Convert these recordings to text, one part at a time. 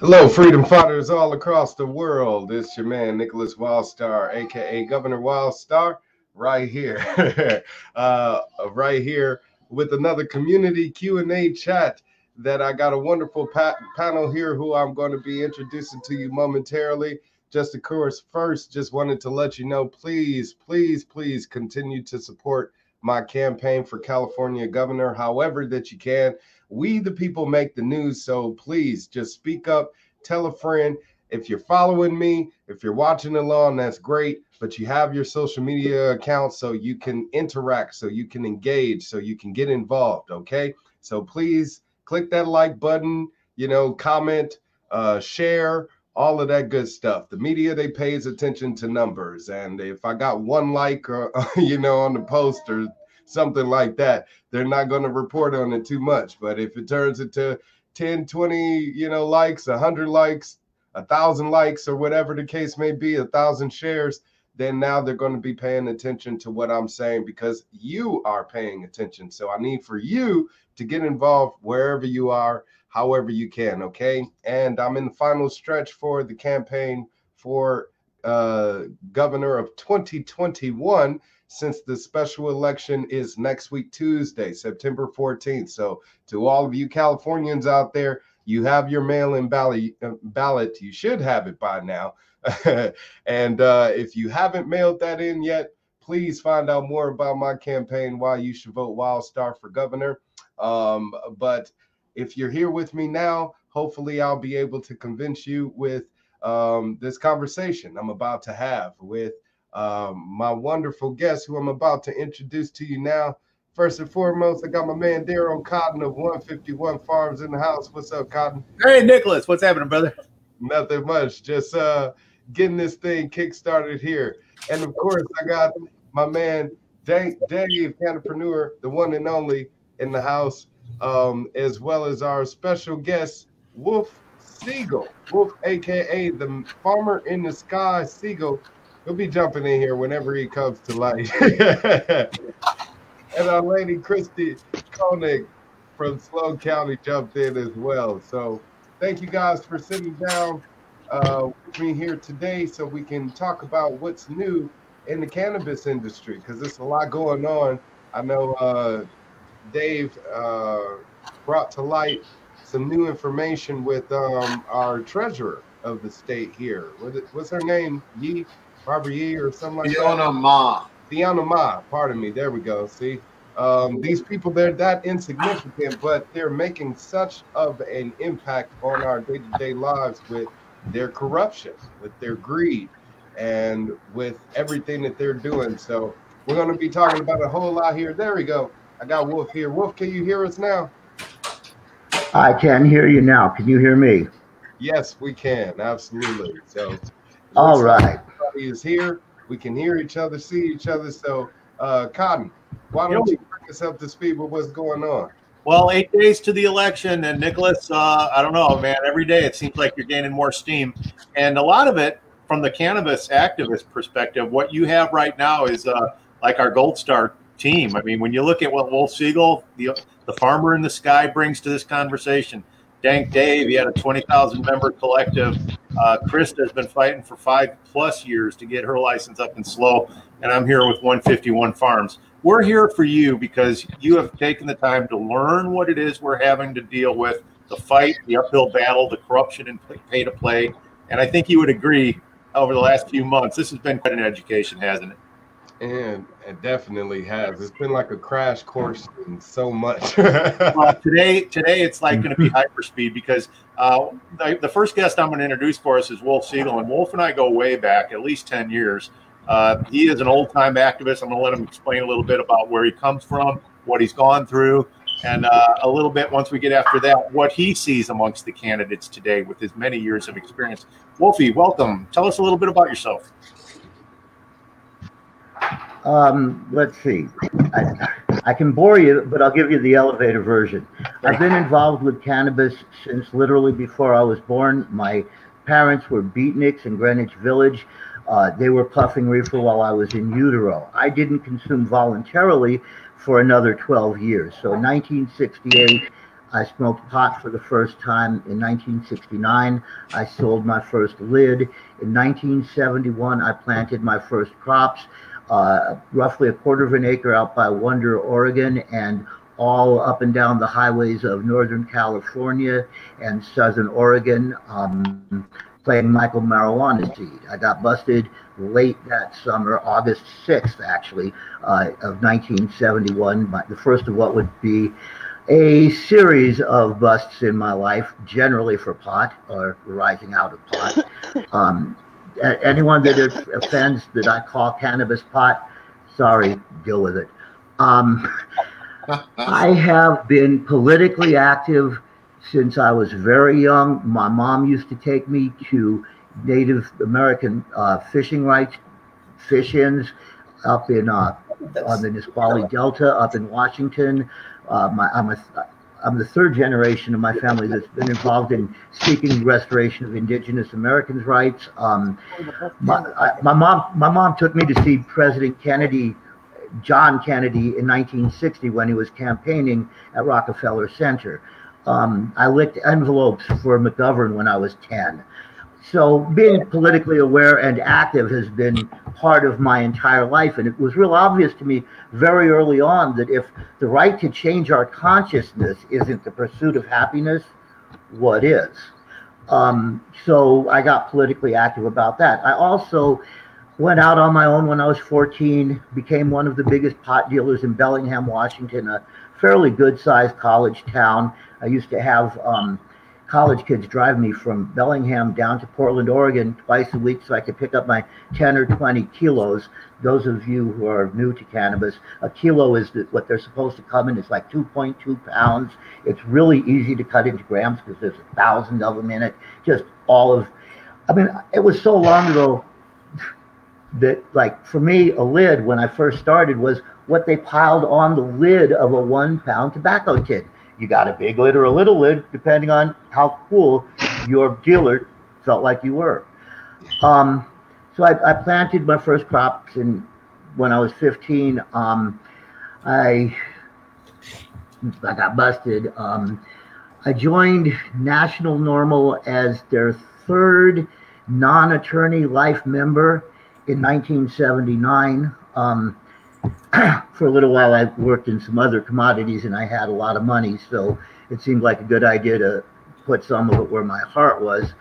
Hello, freedom fighters all across the world. It's your man, Nicholas Wildstar, aka Governor Wildstar, right here. Right here with another community Q&A chat that I got a wonderful panel here who I'm going to be introducing to you momentarily. Just of course, first, just wanted to let you know, please, please, please continue to support my campaign for California governor, however that you can. We, the people, make the news, so please just speak up, tell a friend. If you're following me, if you're watching along, that's great, but you have your social media accounts so you can interact, so you can engage, so you can get involved, okay? So please click that like button, you know, comment, share, all of that good stuff. The media, they pays attention to numbers, and if I got one like, or, you know, on the post or something like that, they're not going to report on it too much. But if it turns into 10, 20, you know, likes, 100 likes, 1,000 likes, or whatever the case may be, 1,000 shares, then now they're going to be paying attention to what I'm saying because you are paying attention. So I need for you to get involved wherever you are, however you can, okay? And I'm in the final stretch for the campaign for governor of 2021, since the special election is next week, Tuesday, September 14th. So to all of you Californians out there, you have your mail-in ballot. You should have it by now. And if you haven't mailed that in yet, please find out more about my campaign, why you should vote Wildstar for governor. But if you're here with me now, hopefully I'll be able to convince you with this conversation I'm about to have with my wonderful guest who I'm about to introduce to you now. First and foremost, I got my man Darryl Cotton of 151 Farms in the house. What's up, Cotton? Hey, Nicholas. What's happening, brother? Nothing much. Just getting this thing kick-started here. And, of course, I got my man Dank, Cannapreneur, the one and only in the house, as well as our special guest, Wolf Segal. Wolf, a.k.a. the farmer in the sky, Segal. He'll be jumping in here whenever he comes to light. And our lady, Krista Koenig from Sloan County, jumped in as well. So thank you guys for sitting down with me here today so we can talk about what's new in the cannabis industry, because there's a lot going on. I know Dave brought to light some new information with our treasurer of the state here. What's her name? Barbara Yee or something like that? Fiona Ma, pardon me. There we go. See, these people, they're that insignificant, but they're making such of an impact on our day-to-day lives with their corruption, with their greed, and with everything that they're doing. So we're going to be talking about a whole lot here. There we go. I got Wolf here. Wolf, can you hear us now? I can hear you now. Can you hear me? Yes, we can. Absolutely. So all right. Everybody is here. We can hear each other, see each other. So, Cotton, why don't you bring us up to speed with what's going on? Well, 8 days to the election, and Nicholas, I don't know, man. Every day it seems like you're gaining more steam, and a lot of it from the cannabis activist perspective. What you have right now is like our Gold Star team. I mean, when you look at what Wolf Segal, the farmer in the sky, brings to this conversation. Dank Dave, he had a 20,000 member collective. Krista has been fighting for 5+ years to get her license up and slow. And I'm here with 151 Farms. We're here for you because you have taken the time to learn what it is we're having to deal with, the fight, the uphill battle, the corruption and pay to play. And I think you would agree over the last few months, this has been quite an education, hasn't it? And it definitely has. It's been like a crash course in so much. Well, today it's like going to be hyperspeed because the first guest I'm going to introduce for us is Wolf Segal, and Wolf and I go way back, at least 10 years. He is an old-time activist. I'm going to let him explain a little bit about where he comes from, what he's gone through, and a little bit, once we get after that, what he sees amongst the candidates today with his many years of experience. Wolfie, welcome. Tell us a little bit about yourself. Let's see. I can bore you, but I'll give you the elevator version. I've been involved with cannabis since literally before I was born. My parents were beatniks in Greenwich Village. They were puffing reefer while I was in utero. I didn't consume voluntarily for another 12 years. So in 1968, I smoked pot for the first time. In 1969, I sold my first lid. In 1971, I planted my first crops, roughly a quarter of an acre out by Wonder, Oregon, and all up and down the highways of Northern California and Southern Oregon, playing Michael marijuana seed. I got busted late that summer, August 6th, actually, of 1971, the first of what would be a series of busts in my life, generally for pot or rising out of pot. Anyone that offends that I call cannabis pot, sorry, deal with it. I have been politically active since I was very young. My mom used to take me to Native American fishing rights, fish-ins up in on the Nisqually Delta, up in Washington. I'm the third generation of my family that's been involved in seeking restoration of Indigenous Americans' rights. My mom took me to see President Kennedy, John Kennedy, in 1960 when he was campaigning at Rockefeller Center. I licked envelopes for McGovern when I was 10. So being politically aware and active has been part of my entire life. And it was real obvious to me very early on that if the right to change our consciousness isn't the pursuit of happiness, what is? So I got politically active about that. I also went out on my own when I was 14, became one of the biggest pot dealers in Bellingham, Washington, a fairly good-sized college town. I used to have college kids drive me from Bellingham down to Portland, Oregon twice a week so I could pick up my 10 or 20 kilos. Those of you who are new to cannabis, a kilo is what they're supposed to come in. It's like 2.2 pounds. It's really easy to cut into grams because there's 1,000 of them in it. Just all of, I mean, it was so long ago that, like, for me, a lid when I first started was what they piled on the lid of a 1 pound tobacco tin. You got a big lid or a little lid, depending on how cool your dealer felt like you were. So I planted my first crops, and when I was 15, I got busted. I joined National Normal as their third non-attorney life member in 1979. For a little while, I worked in some other commodities, and I had a lot of money, so it seemed like a good idea to put some of it where my heart was.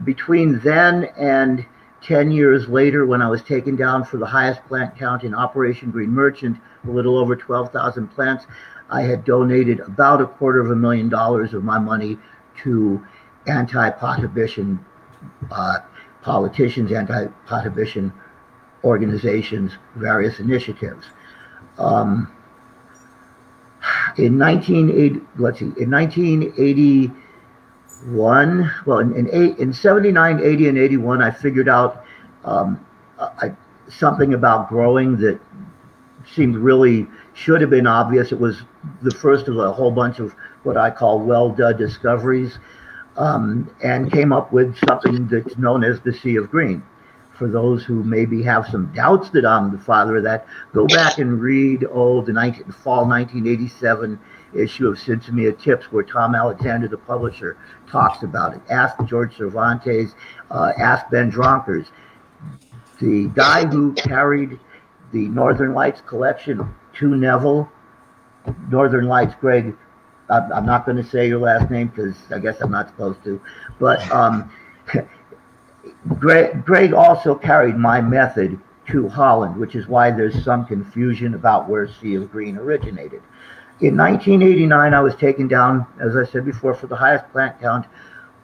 Between then and 10 years later, when I was taken down for the highest plant count in Operation Green Merchant, a little over 12,000 plants, I had donated about $250,000 of my money to anti-prohibition politicians, anti-prohibition organizations, various initiatives. In 1981, well, in 79, 80, and 81, I figured out something about growing that seemed really should have been obvious. It was the first of a whole bunch of what I call well-done discoveries, and came up with something that's known as the Sea of Green. For those who maybe have some doubts that I'm the father of that, go back and read the fall 1987 issue of Sinsemilla Tips, where Tom Alexander, the publisher, talks about it. Ask George Cervantes, ask Ben Dronkers. The guy who carried the Northern Lights collection to Neville, Northern Lights, Greg, I'm not going to say your last name because I guess I'm not supposed to, but Greg also carried my method to Holland, which is why there's some confusion about where Sea of Green originated. In 1989, I was taken down, as I said before, for the highest plant count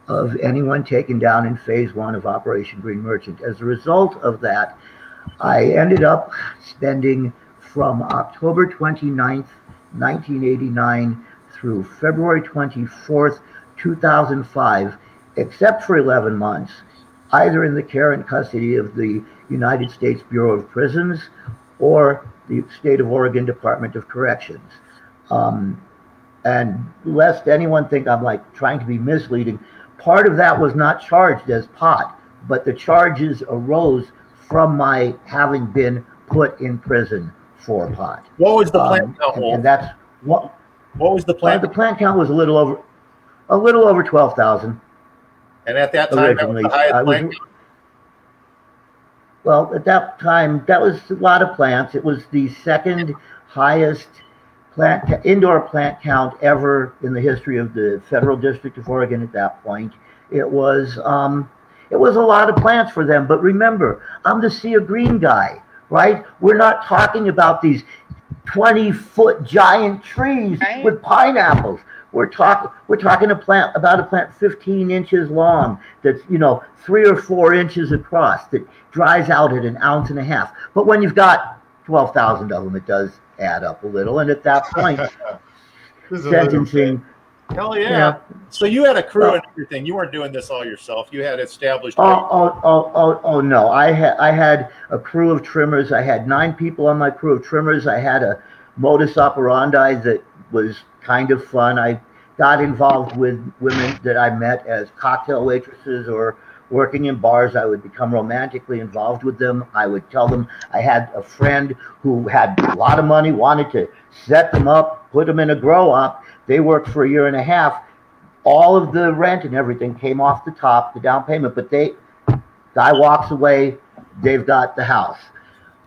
of anyone taken down in phase 1 of Operation Green Merchant. As a result of that, I ended up spending from October 29th, 1989 through February 24th, 2005, except for 11 months, either in the care and custody of the United States Bureau of Prisons or the State of Oregon Department of Corrections. And lest anyone think I'm like trying to be misleading, part of that was not charged as pot. but the charges arose from my having been put in prison for pot. What was the plant count? And that's what. What was the plant? The plant count was a little over 12,000. And at that time, that was the highest plant count? Well, at that time, that was a lot of plants. It was the second highest indoor plant count ever in the history of the Federal District of Oregon at that point. It was a lot of plants for them. But remember, I'm the Sea of Green guy, right? We're not talking about these 20-foot giant trees with pineapples. We're talking about a plant 15 inches long that's 3 or 4 inches across that dries out at 1.5 ounces. But when you've got 12,000 of them, it does add up a little. And at that point, sentencing. Hell yeah! So you had a crew and everything. You weren't doing this all yourself. You had established. Oh no! I had a crew of trimmers. I had 9 people on my crew of trimmers. I had a modus operandi that was kind of fun. I got involved with women that I met as cocktail waitresses or working in bars. I would become romantically involved with them. I would tell them I had a friend who had a lot of money, wanted to set them up, put them in a grow up. They worked for 1.5 years. All of the rent and everything came off the top, the down payment, but guy walks away, they've got the house.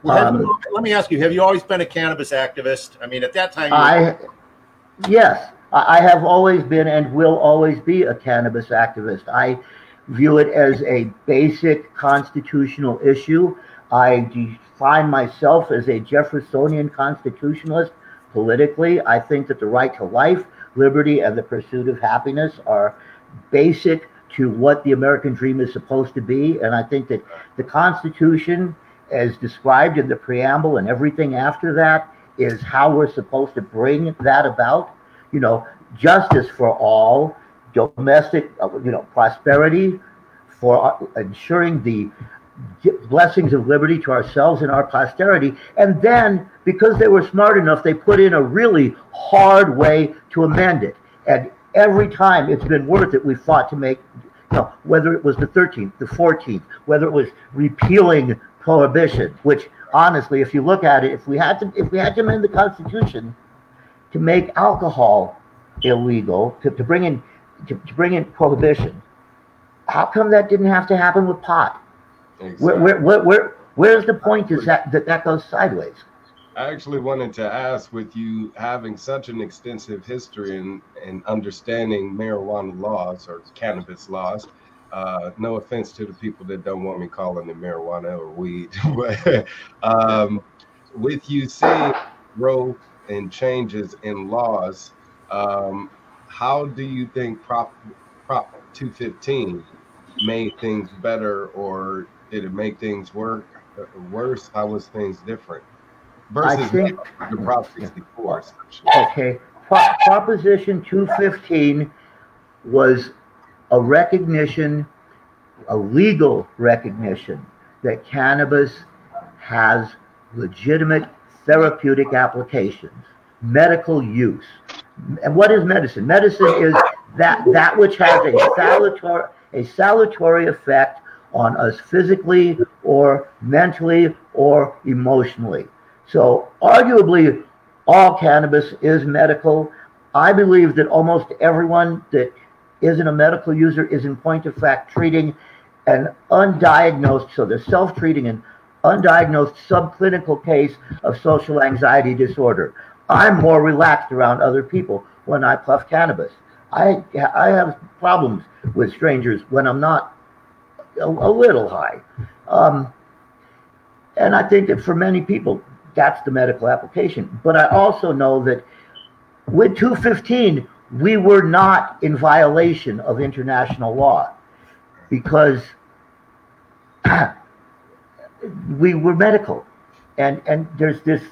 Well, let me ask you, have you always been a cannabis activist? I mean, at that time, yes, I have always been and will always be a cannabis activist. I view it as a basic constitutional issue. I define myself as a Jeffersonian constitutionalist politically. I think that the right to life, liberty, and the pursuit of happiness are basic to what the American dream is supposed to be. And I think that the Constitution, as described in the preamble and everything after that, is how we're supposed to bring that about. Justice for all, domestic, prosperity, for ensuring the blessings of liberty to ourselves and our posterity. And then, because they were smart enough, they put in a really hard way to amend it. And every time it's been worth it, we fought to make, whether it was the 13th, the 14th, whether it was repealing prohibition, which honestly, if you look at it, if we had to amend the Constitution to make alcohol illegal, to bring in prohibition, how come that didn't have to happen with pot? Exactly. Where's the point is that goes sideways? I actually wanted to ask, with you having such an extensive history in understanding marijuana laws or cannabis laws, no offense to the people that don't want me calling it marijuana or weed, but with you seeing growth and changes in laws, how do you think Prop 215 made things better, or did it make things worse? How was things different versus the Prop 64? Okay, Proposition 215 was a recognition, a legal recognition, that cannabis has legitimate therapeutic applications, medical use. And what is medicine? Medicine is that which has a salutary effect on us physically or mentally or emotionally. So arguably all cannabis is medical. I believe that almost everyone that isn't a medical user is in point of fact treating an undiagnosed, so they're self-treating an undiagnosed subclinical case of social anxiety disorder. I'm more relaxed around other people when I puff cannabis. I have problems with strangers when I'm not a little high. And I think that for many people, that's the medical application. But I also know that with 215, we were not in violation of international law because we were medical. And there's this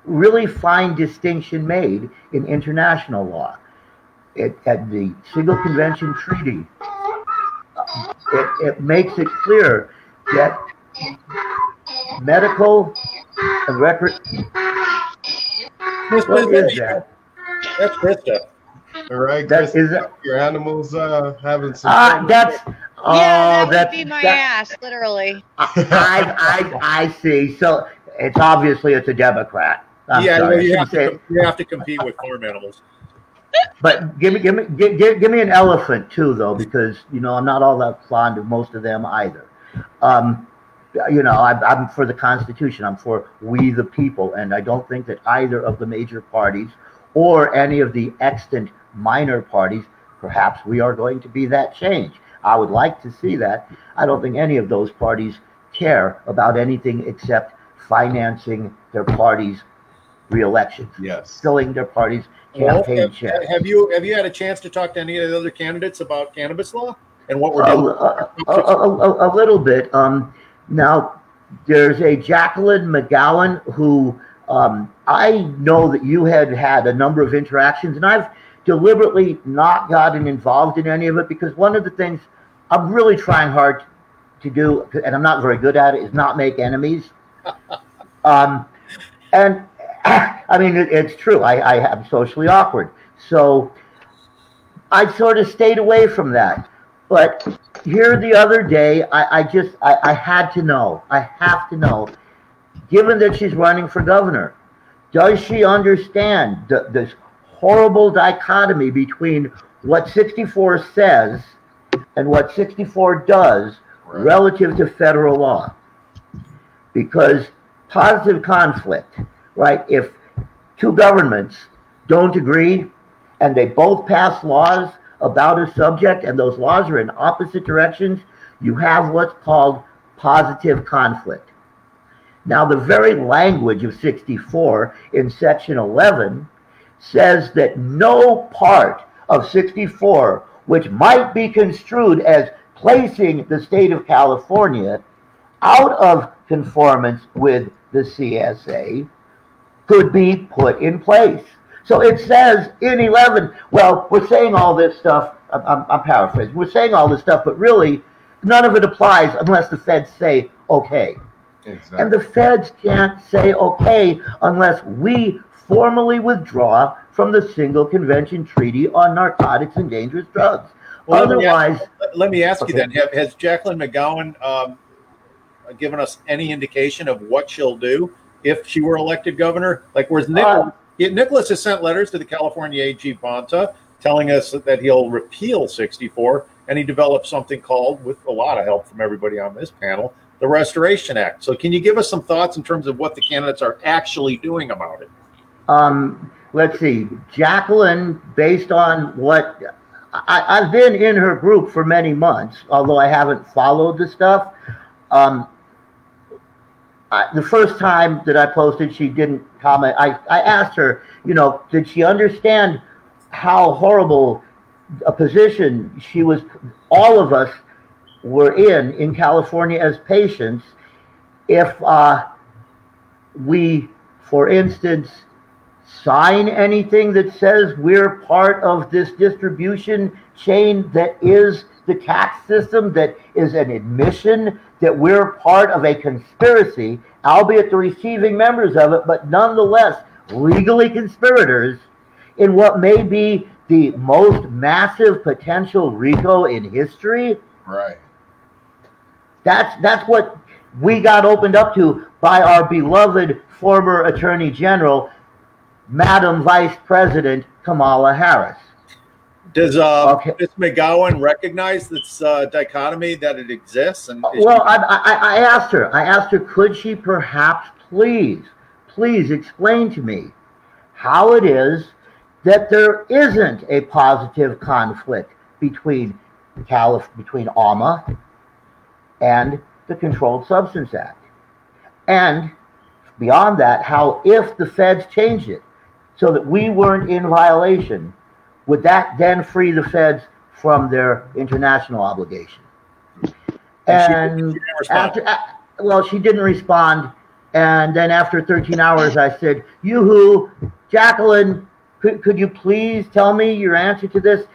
really fine distinction made in international law. At the Single Convention Treaty, it makes it clear that medical record. What is that? That's Krista. All right, Krista, your animals having some. That's Yeah, that would be my ass, literally. I see. So it's obviously it's a Democrat. I'm yeah, sorry. well, you have to compete with farm animals. But give me an elephant too, though, because I'm not all that fond of most of them either. I'm for the Constitution. I'm for we the people, and I don't think that either of the major parties or any of the extant minor parties, perhaps we are going to be that change. I would like to see that. I don't think any of those parties care about anything except financing their parties' re-elections. Yes. Filling their parties' campaign checks. Have you had a chance to talk to any of the other candidates about cannabis law and what we're doing? A little bit. Now, there's a Jacqueline McGowan who I know that you had a number of interactions, and I've deliberately not gotten involved in any of it because one of the things I'm really trying hard to do, and I'm not very good at it, is not make enemies. And I mean, it's true. I am socially awkward. So I sort of stayed away from that. But here the other day, I had to know. I have to know, given that she's running for governor, does she understand this horrible dichotomy between what 64 says and what 64 does relative to federal law? Because positive conflict, right? If two governments don't agree and they both pass laws about a subject and those laws are in opposite directions, you have what's called positive conflict. Now, the very language of 64 in section 11 says that no part of 64, which might be construed as placing the state of California out of conformance with the CSA, could be put in place. So it says in 11, well, we're saying all this stuff, I'm paraphrasing, we're saying all this stuff, but really none of it applies unless the feds say okay. Exactly. And the feds can't say okay unless we formally withdraw from the Single Convention Treaty on Narcotics and Dangerous Drugs. Well, otherwise, let me ask you then, has Jacqueline McGowan given us any indication of what she'll do if she were elected governor? Like, whereas Nicholas has sent letters to the California AG Bonta telling us that he'll repeal 64, and he developed something called, with a lot of help from everybody on this panel, the Restoration Act. So can you give us some thoughts in terms of what the candidates are actually doing about it? Let's see. Jacqueline, based on what I've been in her group for many months, although I haven't followed the stuff. The first time that I posted, she didn't comment. I asked her, did she understand how horrible a position all of us were in California as patients if we, for instance, sign anything that says we're part of this distribution chain that is the tax system, that is an admission that we're part of a conspiracy, albeit the receiving members of it, but nonetheless legally conspirators in what may be the most massive potential RICO in history. Right. That's what we got opened up to by our beloved former Attorney General, Madam Vice President Kamala Harris. Does Ms. McGowan recognize this dichotomy, that it exists? And I asked her, could she perhaps please explain to me how it is that there isn't a positive conflict between AMA and the Controlled Substance Act. And beyond that, how if the feds changed it so that we weren't in violation, would that then free the feds from their international obligation? And she didn't respond. And then after 13 hours, I said, yoo-hoo, Jacqueline, could you please tell me your answer to this?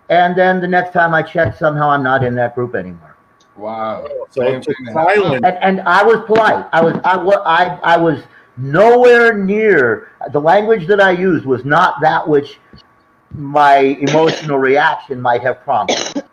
And then the next time I checked, somehow I'm not in that group anymore. Wow. And I was polite. I was nowhere near, the language that I used was not that which my emotional reaction might have prompted.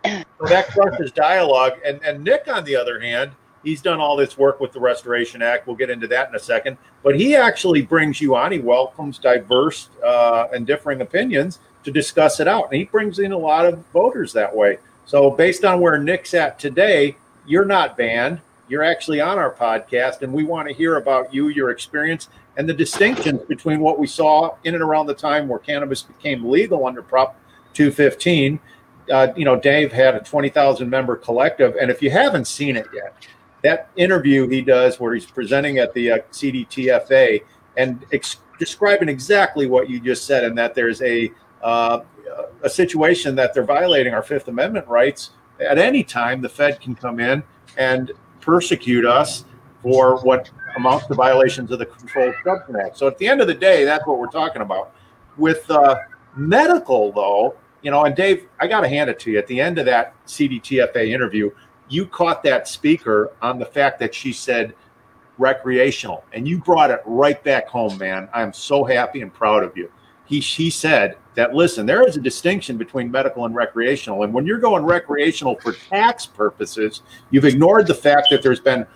So that crushes dialogue. And Nick, on the other hand, he's done all this work with the Restoration Act. We'll get into that in a second. But he actually brings you on. He welcomes diverse and differing opinions to discuss it out. And he brings in a lot of voters that way. So based on where Nick's at today, you're not banned. You're actually on our podcast, and we want to hear about you, your experience, and the distinctions between what we saw in and around the time where cannabis became legal under Prop 215. Dave had a 20,000 member collective, and if you haven't seen it yet, that interview he does where he's presenting at the CDTFA and describing exactly what you just said, and that there's a situation that they're violating our Fifth Amendment rights. At any time, the Fed can come in and persecute us for what amounts to violations of the Controlled Substance Act. So at the end of the day, that's what we're talking about. With medical, though, and Dave, I got to hand it to you. At the end of that CDTFA interview, you caught that speaker on the fact that she said recreational, and you brought it right back home, man. I'm so happy and proud of you. She said that, listen, there is a distinction between medical and recreational. And when you're going recreational for tax purposes, you've ignored the fact that there's been,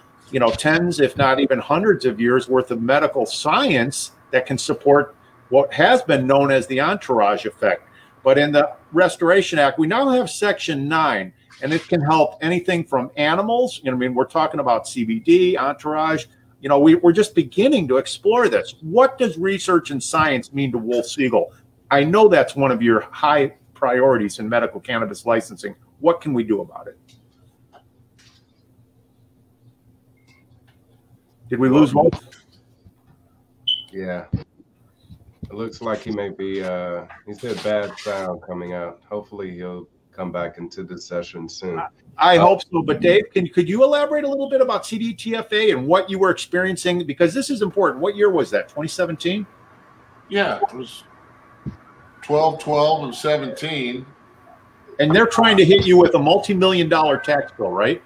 tens, if not even hundreds of years worth of medical science that can support what has been known as the entourage effect. But in the Restoration Act, we now have Section 9, and it can help anything from animals. We're talking about CBD, entourage. We're just beginning to explore this. What does research and science mean to Wolf Segal? I know that's one of your high priorities in medical cannabis licensing. What can we do about it? Did we lose Wolf? Yeah. It looks like he may be, he said bad sound coming out. Hopefully he'll come back into the session soon. I hope so. But Dave, could you elaborate a little bit about CDTFA and what you were experiencing? Because this is important. What year was that? 2017? Yeah, it was 12 and 17. And they're trying to hit you with a multi-million-dollar tax bill, right?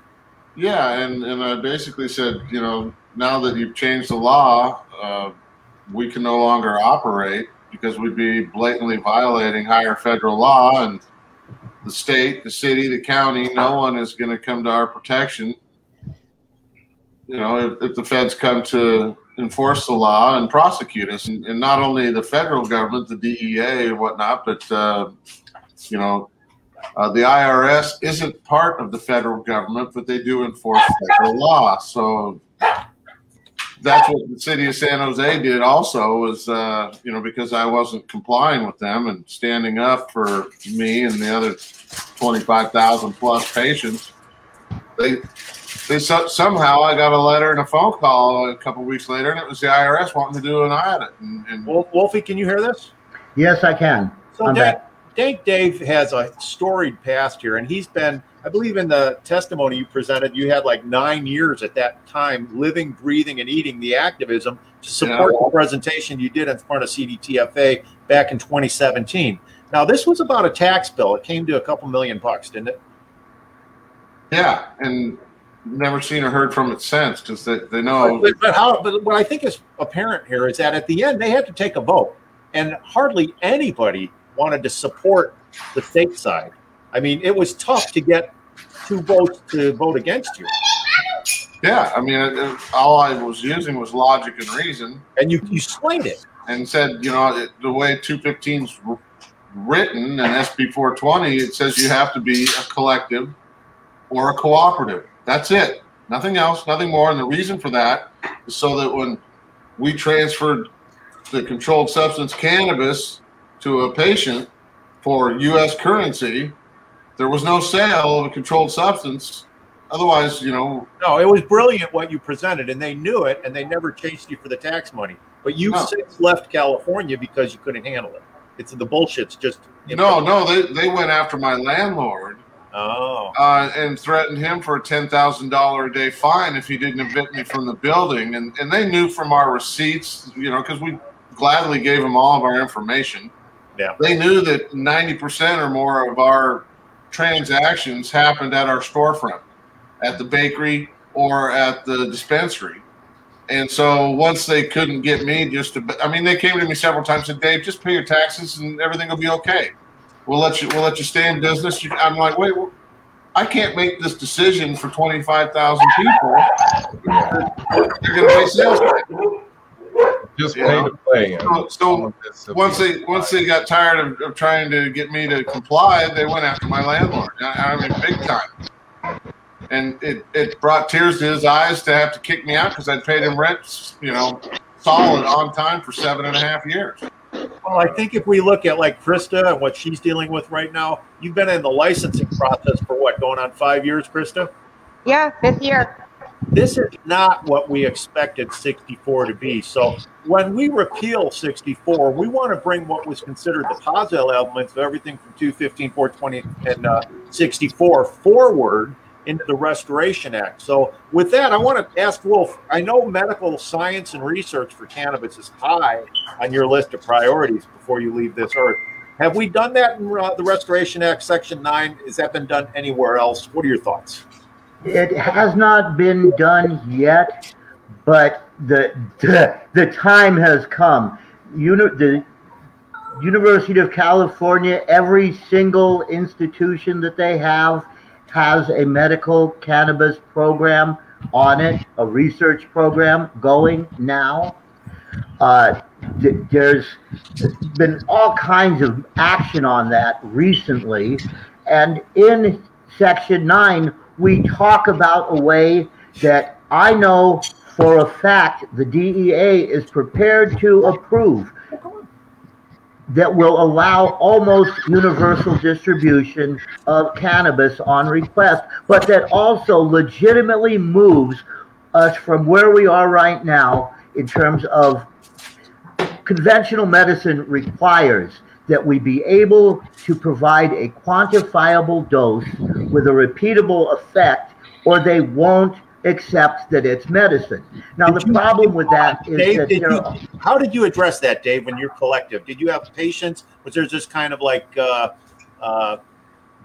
Yeah, and I basically said, now that you've changed the law, we can no longer operate because we'd be blatantly violating higher federal law, and the state, the city, the county, no one is going to come to our protection. If the feds come to enforce the law and prosecute us, and not only the federal government, the DEA and whatnot, but the IRS isn't part of the federal government, but they do enforce federal law. So that's what the city of San Jose did also, was, because I wasn't complying with them and standing up for me and the other 25,000 plus patients. Somehow I got a letter and a phone call a couple of weeks later, and it was the IRS wanting to do an audit. And Wolfie, can you hear this? Yes, I can. So Dank Dave has a storied past here, and he's been, I believe in the testimony you presented, you had like 9 years at that time living, breathing, and eating the activism to support the presentation you did in front of CDTFA back in 2017. Now, this was about a tax bill. It came to a couple $1 million, didn't it? Yeah, and never seen or heard from it since, because they know. But what I think is apparent here is that at the end they had to take a vote, and hardly anybody wanted to support the state side. I mean, it was tough to get 2 votes to vote against you. Yeah, I mean, all I was using was logic and reason. And you slayed it. And said, the way 215's written and SB 420, it says you have to be a collective or a cooperative. That's it. Nothing else, nothing more. And the reason for that is so that when we transferred the controlled substance cannabis to a patient for U.S. currency, there was no sale of a controlled substance. Otherwise, No, it was brilliant what you presented, and they knew it, and they never chased you for the tax money. But you since left California because you couldn't handle it. It's the bullshit's just. No, they went after my landlord. Oh. And threatened him for a $10,000 a day fine if he didn't evict me from the building. And they knew from our receipts, because we gladly gave them all of our information. Yeah. They knew that 90% or more of our transactions happened at our storefront, at the bakery or at the dispensary. And so once they couldn't get me they came to me several times and said, Dave, just pay your taxes and everything will be okay. We'll let you stay in business. I'm like, wait, I can't make this decision for 25,000 people. You're going to pay sales tax. Just pay to play. So once they got tired of trying to get me to comply, they went after my landlord. I mean, big time. And it brought tears to his eyes to have to kick me out because I'd paid him rent, you know, solid on time for 7.5 years. Well, I think if we look at like Krista and what she's dealing with right now, you've been in the licensing process for what, going on 5 years, Krista? Yeah, 5th year. This is not what we expected 64 to be. So when we repeal 64, we want to bring what was considered the positive elements of everything from 215, 420, and 64 forward into the Restoration Act. So with that, I want to ask Wolf, I know medical science and research for cannabis is high on your list of priorities before you leave this earth. Have we done that in the Restoration Act, Section 9? Has that been done anywhere else? What are your thoughts? It has not been done yet, but the time has come. The University of California, every single institution that they have has a medical cannabis program on it, a research program going now. There's been all kinds of action on that recently, and in Section 9, we talk about a way that I know for a fact the DEA is prepared to approve that will allow almost universal distribution of cannabis on request, but that also legitimately moves us from where we are right now in terms of conventional medicine requires that we be able to provide a quantifiable dose with a repeatable effect, or they won't accept that it's medicine. Now, the problem with that is Dave, that how did you address that, Dave, when you're collective? Did you have patients? Was there just kind of like bro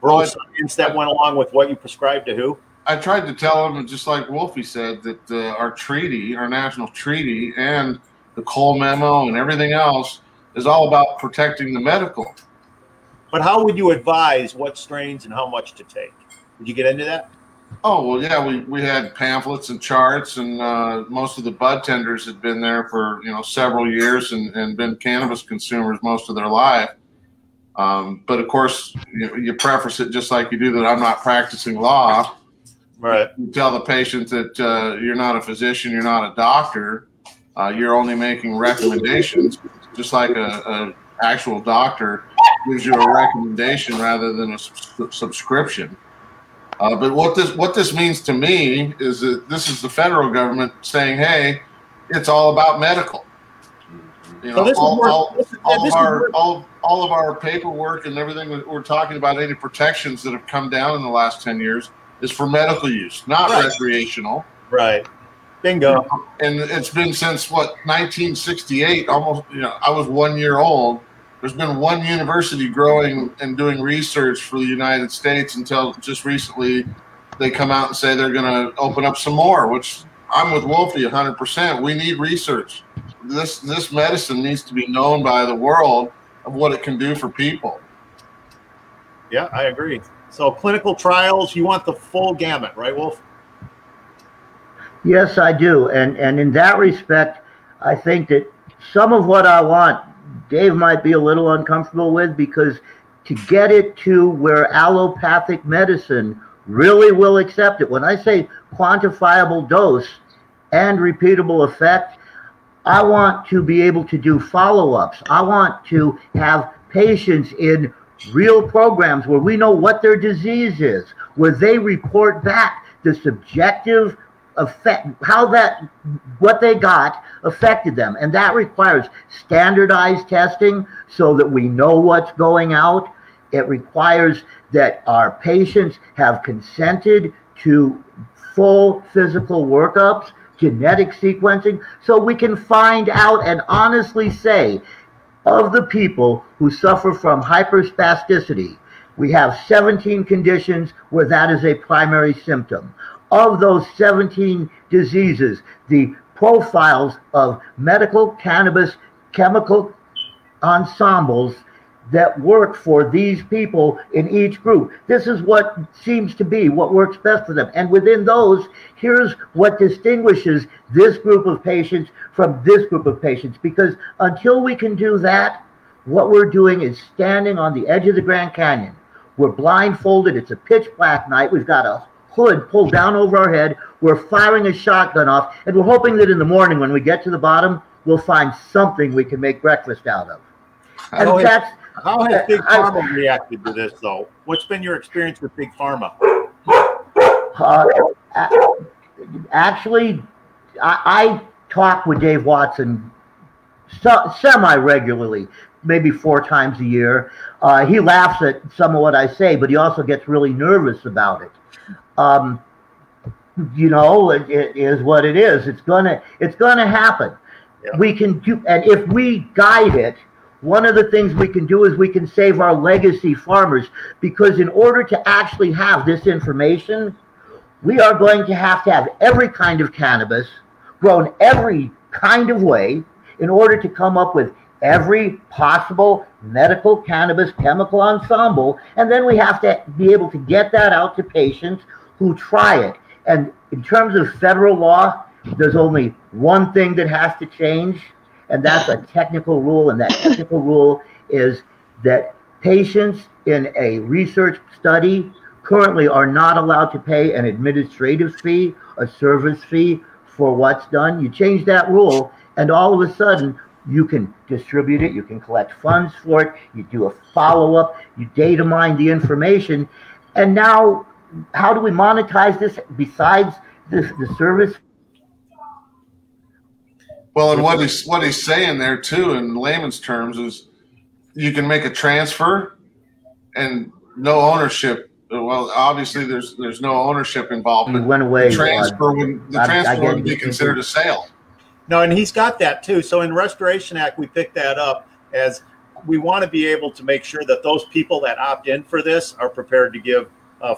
science that went along with what you prescribed to who? I tried to tell them, just like Wolfie said, that our treaty, our national treaty, and the Cole memo and everything else is all about protecting the medical. But how would you advise what strains and how much to take? Did you get into that? Oh, well, yeah, we had pamphlets and charts, and most of the bud tenders had been there for, you know, several years and been cannabis consumers most of their life. But of course, you preface it just like you do that I'm not practicing law. Right. You tell the patient that you're not a physician, you're not a doctor, you're only making recommendations, just like a actual doctor gives you a recommendation rather than a subscription. But what this means to me is that this is the federal government saying, "Hey, it's all about medical." You know, all of our paperwork and everything we're talking about, any protections that have come down in the last 10 years, is for medical use, not recreational. Right. Bingo. And it's been since what, 1968? Almost. You know, I was 1 year old. There's been one university growing and doing research for the United States until just recently they come out and say they're going to open up some more, which I'm with Wolfie 100%. We need research. This medicine needs to be known by the world of what it can do for people. Yeah, I agree. So clinical trials, you want the full gamut, right, Wolf? yes, I do. And in that respect, I think that some of what I want, Dave might be a little uncomfortable with, because to get it to where allopathic medicine really will accept it, when I say quantifiable dose and repeatable effect, I want to be able to do follow-ups. I want to have patients in real programs where we know what their disease is, where they report back the subjective effect, how what they got affected them. And that requires standardized testing so that we know what's going out. It requires that our patients have consented to full physical workups, genetic sequencing, so we can find out and honestly say, of the people who suffer from hyperspasticity, we have 17 conditions where that is a primary symptom. Of those 17 diseases, the profiles of medical cannabis chemical ensembles that work for these people in each group. This is what seems to be what works best for them. And within those, here's what distinguishes this group of patients from this group of patients. Because until we can do that, what we're doing is standing on the edge of the Grand Canyon. We're blindfolded. It's a pitch black night. We've got a hood pulled down over our head. We're firing a shotgun off. And we're hoping that in the morning when we get to the bottom, we'll find something we can make breakfast out of. And How has Big Pharma reacted to this, though? What's been your experience with Big Pharma? Actually, I talk with Dave Watson semi-regularly, maybe 4 times a year. He laughs at some of what I say, but he also gets really nervous about it. You know, it is what it is. It's gonna happen. Yeah. We can do, and if we guide it, one of the things we can do is we can save our legacy farmers, because in order to actually have this information, we are going to have every kind of cannabis grown every kind of way in order to come up with every possible medical cannabis chemical ensemble. And then we have to be able to get that out to patients who try it. And in terms of federal law, there's only one thing that has to change, and that's a technical rule. And that technical rule is that patients in a research study currently are not allowed to pay an administrative fee, a service fee for what's done. You change that rule, and all of a sudden, you can distribute it, you can collect funds for it, you do a follow-up, you data mine the information. And now, how do we monetize this besides the service? Well, and what he's saying there too, in layman's terms, is you can make a transfer and no ownership. Well, obviously there's no ownership involved. But went away. The transfer wouldn't be considered a sale. No, and he's got that too. So in Restoration Act, we picked that up as we want to be able to make sure that those people that opt in for this are prepared to give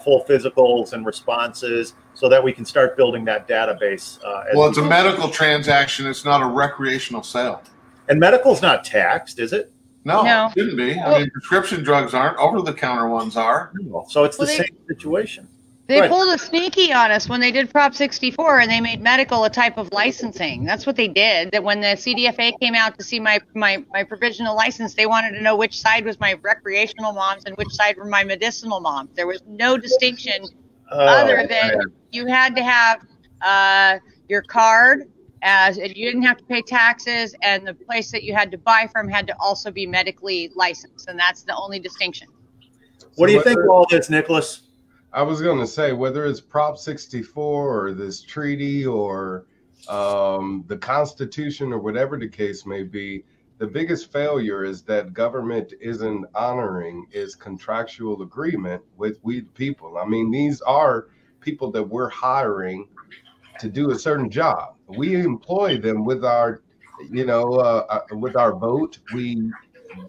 full physicals and responses, so that we can start building that database. Well, it's a medical transaction. It's not a recreational sale. And medical's not taxed, is it? No, it shouldn't be. I mean, prescription drugs aren't. Over-the-counter ones are. So it's the same situation. They pulled a sneaky on us when they did Prop 64, and they made medical a type of licensing. That's what they did. That when the CDFA came out to see my provisional license, they wanted to know which side was my recreational moms and which side were my medicinal moms. There was no distinction other than you had to have your card, as you didn't have to pay taxes, and the place that you had to buy from had to also be medically licensed, and that's the only distinction. What do you think of all this, Nicholas? I was going to say, whether it's Prop 64 or this treaty or the Constitution or whatever the case may be, the biggest failure is that government isn't honoring its contractual agreement with we the people. I mean, these are people that we're hiring to do a certain job. We employ them with our, with our vote. We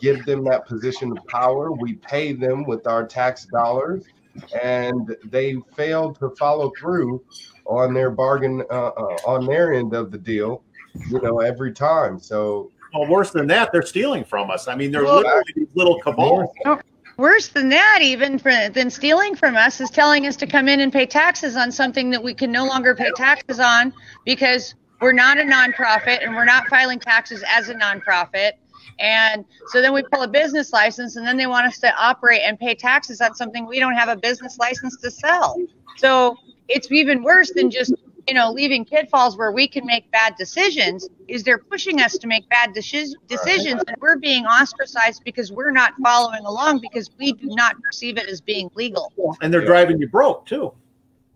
give them that position of power. We pay them with our tax dollars. And they failed to follow through on their bargain, on their end of the deal, every time. So, well, worse than that, they're stealing from us. I mean, they're literally these little cabals. Oh, worse than that, even than stealing from us, is telling us to come in and pay taxes on something that we can no longer pay taxes on because we're not a nonprofit and we're not filing taxes as a nonprofit. And so then we pull a business license, and then they want us to operate and pay taxes on something we don't have a business license to sell. So it's even worse than just, leaving pitfalls where we can make bad decisions. Is they're pushing us to make bad decisions, and we're being ostracized because we're not following along because we do not perceive it as being legal. And they're driving you broke too.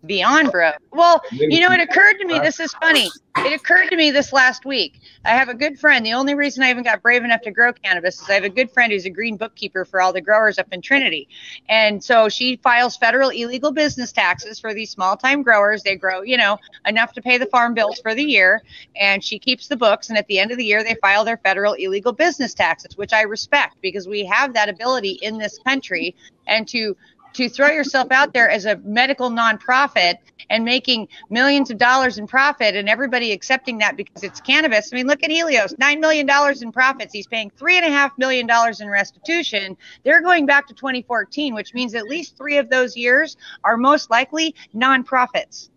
Beyond broke. Well, it occurred to me, this is funny. It occurred to me this last week. I have a good friend. The only reason I even got brave enough to grow cannabis is I have a good friend who's a green bookkeeper for all the growers up in Trinity. And so she files federal illegal business taxes for these small time growers. They grow, enough to pay the farm bills for the year. And she keeps the books. And at the end of the year, they file their federal illegal business taxes, which I respect because we have that ability in this country, and to to throw yourself out there as a medical nonprofit and making millions of dollars in profit and everybody accepting that because it's cannabis. I mean, look at Helios, $9 million in profits. He's paying $3.5 million in restitution. They're going back to 2014, which means at least 3 of those years are most likely nonprofits.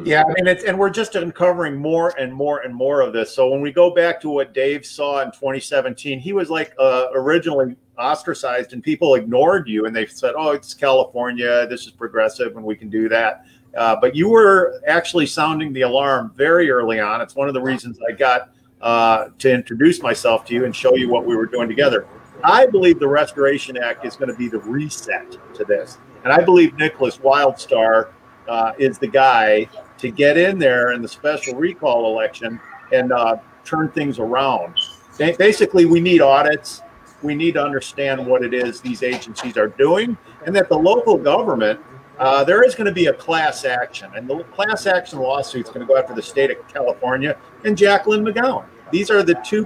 Yeah, I mean, and we're just uncovering more and more and more of this. So when we go back to what Dave saw in 2017, he was like originally ostracized, and people ignored you, and they said, "Oh, it's California. This is progressive, and we can do that." But you were actually sounding the alarm very early on. It's one of the reasons I got to introduce myself to you and show you what we were doing together. I believe the Restoration Act is going to be the reset to this, and I believe Nicholas Wildstar is the guy to get in there in the special recall election and turn things around. Basically, we need audits. We need to understand what it is these agencies are doing, and that the local government, there is going to be a class action, and the class action lawsuit is going to go after the state of California and Jacqueline McGowan. These are the 2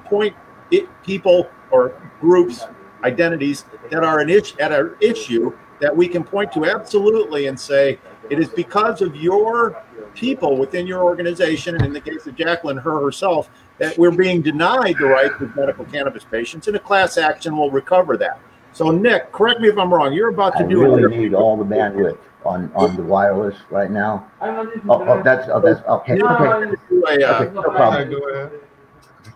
people or groups, identities that are at an issue that we can point to absolutely and say, it is because of your people within your organization, and in the case of Jacqueline, herself, that we're being denied the right to medical cannabis patients, and a class action will recover that. So, Nick, correct me if I'm wrong. You're about to do. I really need all the bandwidth on the wireless right now. That's okay. No, Okay. No problem. Go ahead.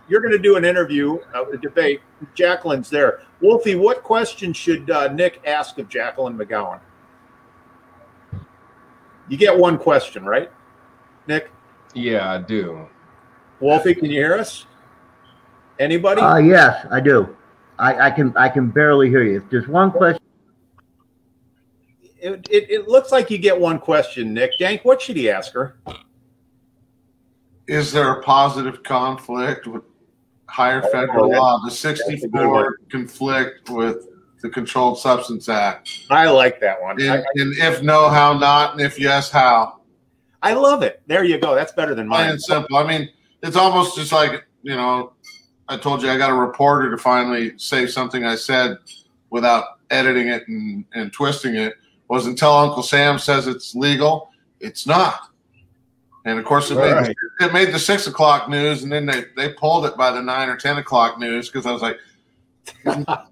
You're going to do an interview, a debate. Jacqueline's there. Wolfie, what question should Nick ask of Jacqueline McGowan? You get one question, right, Nick? Yeah, I do. Wolfie, can you hear us? Anybody? Yes, I do. I can barely hear you. If there's one question. It looks like you get one question, Nick. Dank, what should he ask her? Is there a positive conflict with higher federal law? The 64 conflict with the Controlled Substance Act? I like that one. And if no, how not? And if yes, how? I love it. There you go. That's better than mine. Plain and simple. I mean, it's almost just like, you know, I told you I got a reporter to finally say something I said without editing it and twisting it. Was until Uncle Sam says it's legal, it's not. And of course, it made the 6 o'clock news, and then they pulled it by the 9 or 10 o'clock news because I was like,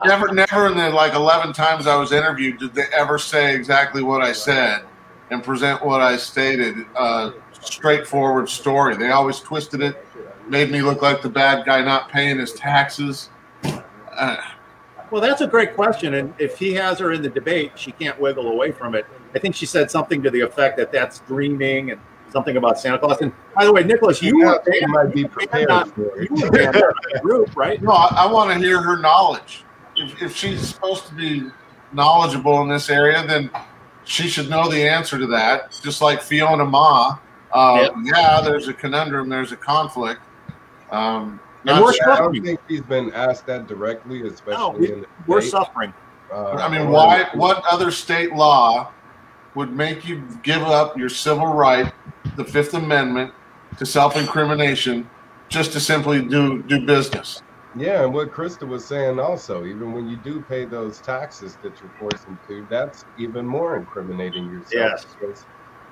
never in the like 11 times I was interviewed did they ever say exactly what I said and present what I stated. Straightforward story. They always twisted it, made me look like the bad guy not paying his taxes. Well, that's a great question. And if he has her in the debate, she can't wiggle away from it. I think she said something to the effect that that's dreaming and something about Santa Claus. And by the way, Nicholas, you might be prepared for it. You were banned from the group, right? No, I want to hear her knowledge. If she's supposed to be knowledgeable in this area, then she should know the answer to that. Just like Fiona Ma. Yeah, there's a conundrum. There's a conflict. I don't think she's been asked that directly, especially in the we're suffering. I mean, why? What other state law would make you give up your civil right, the Fifth Amendment, to self-incrimination, just to simply do business? Yeah, and what Krista was saying also, even when you do pay those taxes that you're forced to, that's even more incriminating yourself. Yes.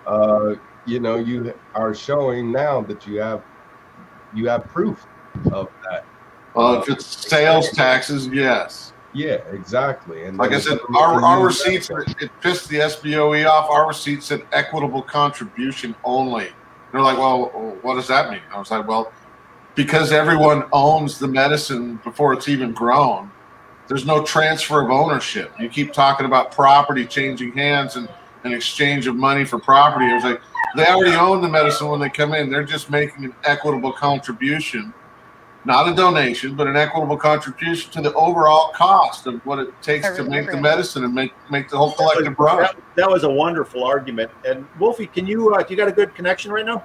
Because, you know, you are showing now that you have proof of that. Well, if it's sales taxes, yes. Yeah, exactly. And like I said, our receipts, it pissed the SBOE off. Our receipts said equitable contribution only. They're like, well, what does that mean? I was like, well, because everyone owns the medicine before it's even grown, there's no transfer of ownership. You keep talking about property changing hands and an exchange of money for property. I was like, they already own the medicine when they come in. They're just making an equitable contribution. Not a donation, but an equitable contribution to the overall cost of what it takes to make the medicine and make the whole collective run. That was a wonderful argument. And Wolfie, can you you got a good connection right now?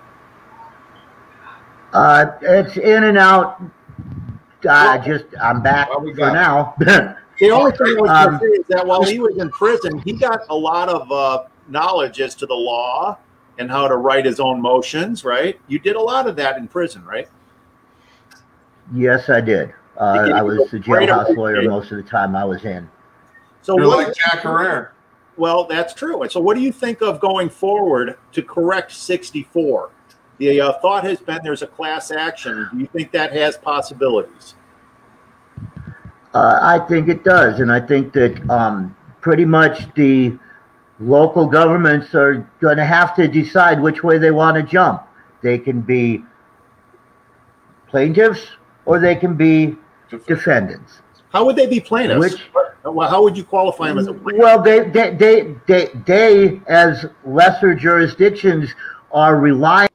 It's in and out. I'm back for now. The only thing I was going to say is that while he was in prison, he got a lot of knowledge as to the law and how to write his own motions, right? You did a lot of that in prison, right? Yes, I did. I was the jailhouse lawyer most of the time I was in. So you're like Jack Herrera. Well, that's true. And so what do you think of going forward to correct 64? The thought has been there's a class action. Do you think that has possibilities? I think it does. And I think that pretty much the local governments are going to have to decide which way they want to jump. They can be plaintiffs or they can be defendants. How would they be plaintiffs? How would you qualify them as a plaintiff? Well, they as lesser jurisdictions are relying.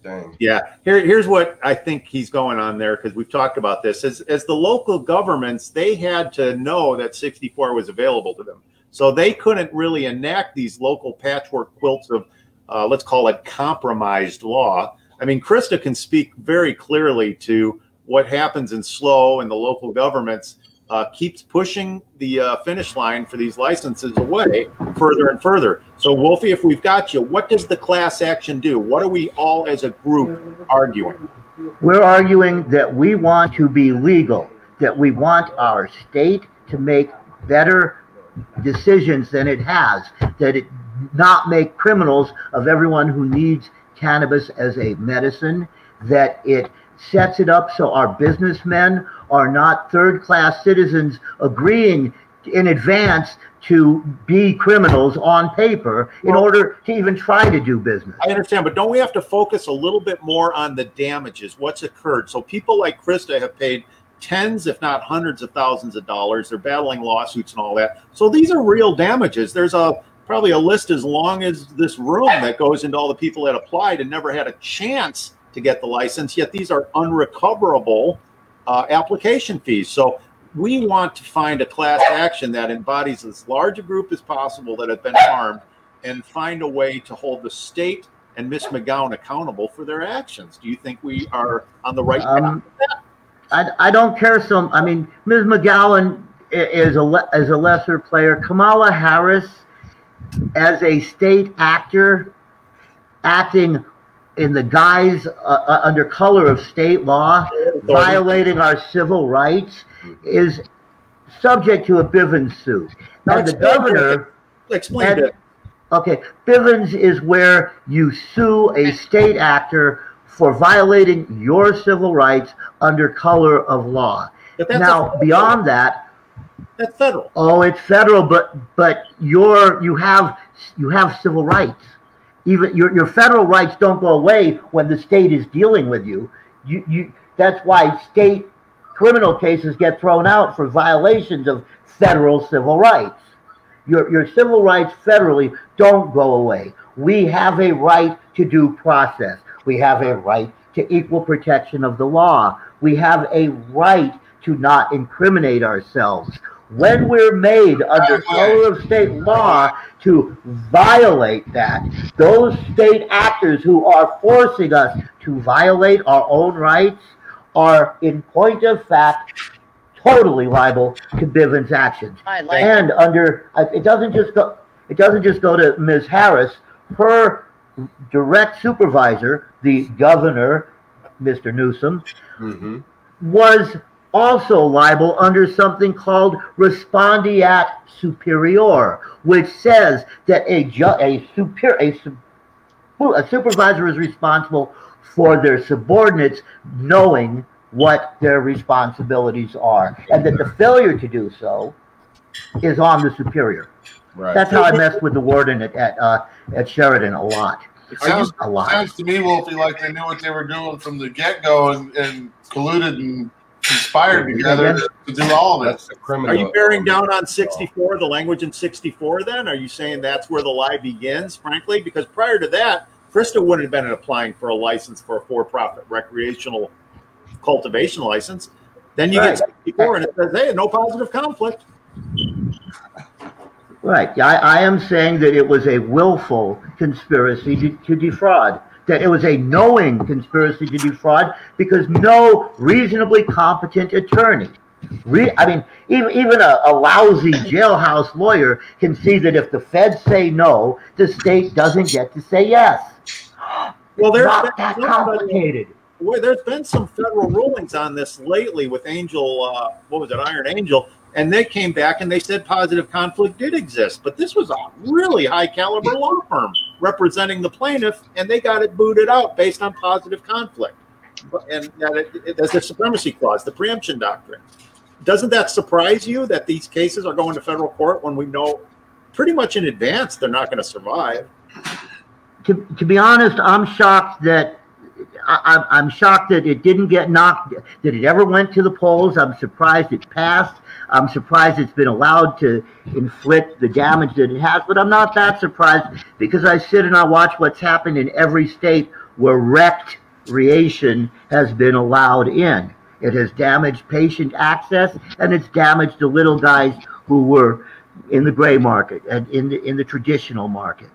Dang. Yeah, here's what I think he's going on there, because we've talked about this. As the local governments, they had to know that 64 was available to them. So they couldn't really enact these local patchwork quilts of, let's call it compromised law. I mean, Krista can speak very clearly to what happens in SLO, and the local governments keeps pushing the finish line for these licenses away further and further. So, Wolfie, if we've got you, what does the class action do? What are we all as a group arguing? We're arguing that we want to be legal, that we want our state to make better decisions than it has, that it not make criminals of everyone who needs cannabis as a medicine, that it sets it up so our businessmen are not third-class citizens agreeing in advance to be criminals on paper in order to even try to do business. I understand, but don't we have to focus a little bit more on the damages, what's occurred? So people like Krista have paid tens, if not hundreds of thousands of dollars. They're battling lawsuits and all that. So these are real damages. There's probably a list as long as this room that goes into all the people that applied and never had a chance to get the license, yet these are unrecoverable application fees. So we want to find a class action that embodies as large a group as possible that have been harmed, and find a way to hold the state and Miss McGowan accountable for their actions. Do you think we are on the right path? I don't care so. I mean, Ms. McGowan is a lesser player. Kamala Harris, as a state actor, acting in the guise under color of state law, violating our civil rights, is subject to a Bivens suit. Now, and the governor explain it. Okay, Bivens is where you sue a state actor for violating your civil rights under color of law. Now, beyond that, that's federal. Oh, it's federal, but you have civil rights. Even your federal rights don't go away when the state is dealing with you. That's why state criminal cases get thrown out for violations of federal civil rights. Your civil rights federally don't go away. We have a right to due process. We have a right to equal protection of the law. We have a right to not incriminate ourselves. When we're made under color of state law to violate that, those state actors who are forcing us to violate our own rights are, in point of fact, totally liable to Bivens actions. And under it doesn't just go to Ms. Harris. Her direct supervisor, the governor, Mr. Newsom, was also liable under something called respondeat superior, which says that a supervisor is responsible for their subordinates knowing what their responsibilities are, and that the failure to do so is on the superior. Right. That's how I messed with the warden at Sheridan a lot. It sounds to me, Wolfie, like they knew what they were doing from the get-go and colluded and conspired together to do all of it. Are you bearing down on 64, the language in 64 then? Are you saying that's where the lie begins, frankly? Because prior to that, Krista wouldn't have been applying for a license for a for-profit recreational cultivation license. Then you get 64 and it says, hey, no positive conflict. Right. I am saying that it was a willful conspiracy to defraud, that it was a knowing conspiracy to defraud, because no reasonably competent attorney, even a lousy jailhouse lawyer can see that if the feds say no, the state doesn't get to say yes. Well, there's not that complicated. There's been some federal rulings on this lately with Iron Angel, And they came back and they said positive conflict did exist. But this was a really high caliber law firm representing the plaintiff, and they got it booted out based on positive conflict. And that's the supremacy clause, the preemption doctrine. Doesn't that surprise you that these cases are going to federal court when we know pretty much in advance they're not going to survive? To be honest, I'm shocked that I'm shocked that it didn't get knocked, that it ever went to the polls. I'm surprised it passed. I'm surprised it's been allowed to inflict the damage that it has, but I'm not that surprised because I sit and I watch what's happened in every state where recreation has been allowed in. It has damaged patient access, and it's damaged the little guys who were in the gray market and in the traditional market.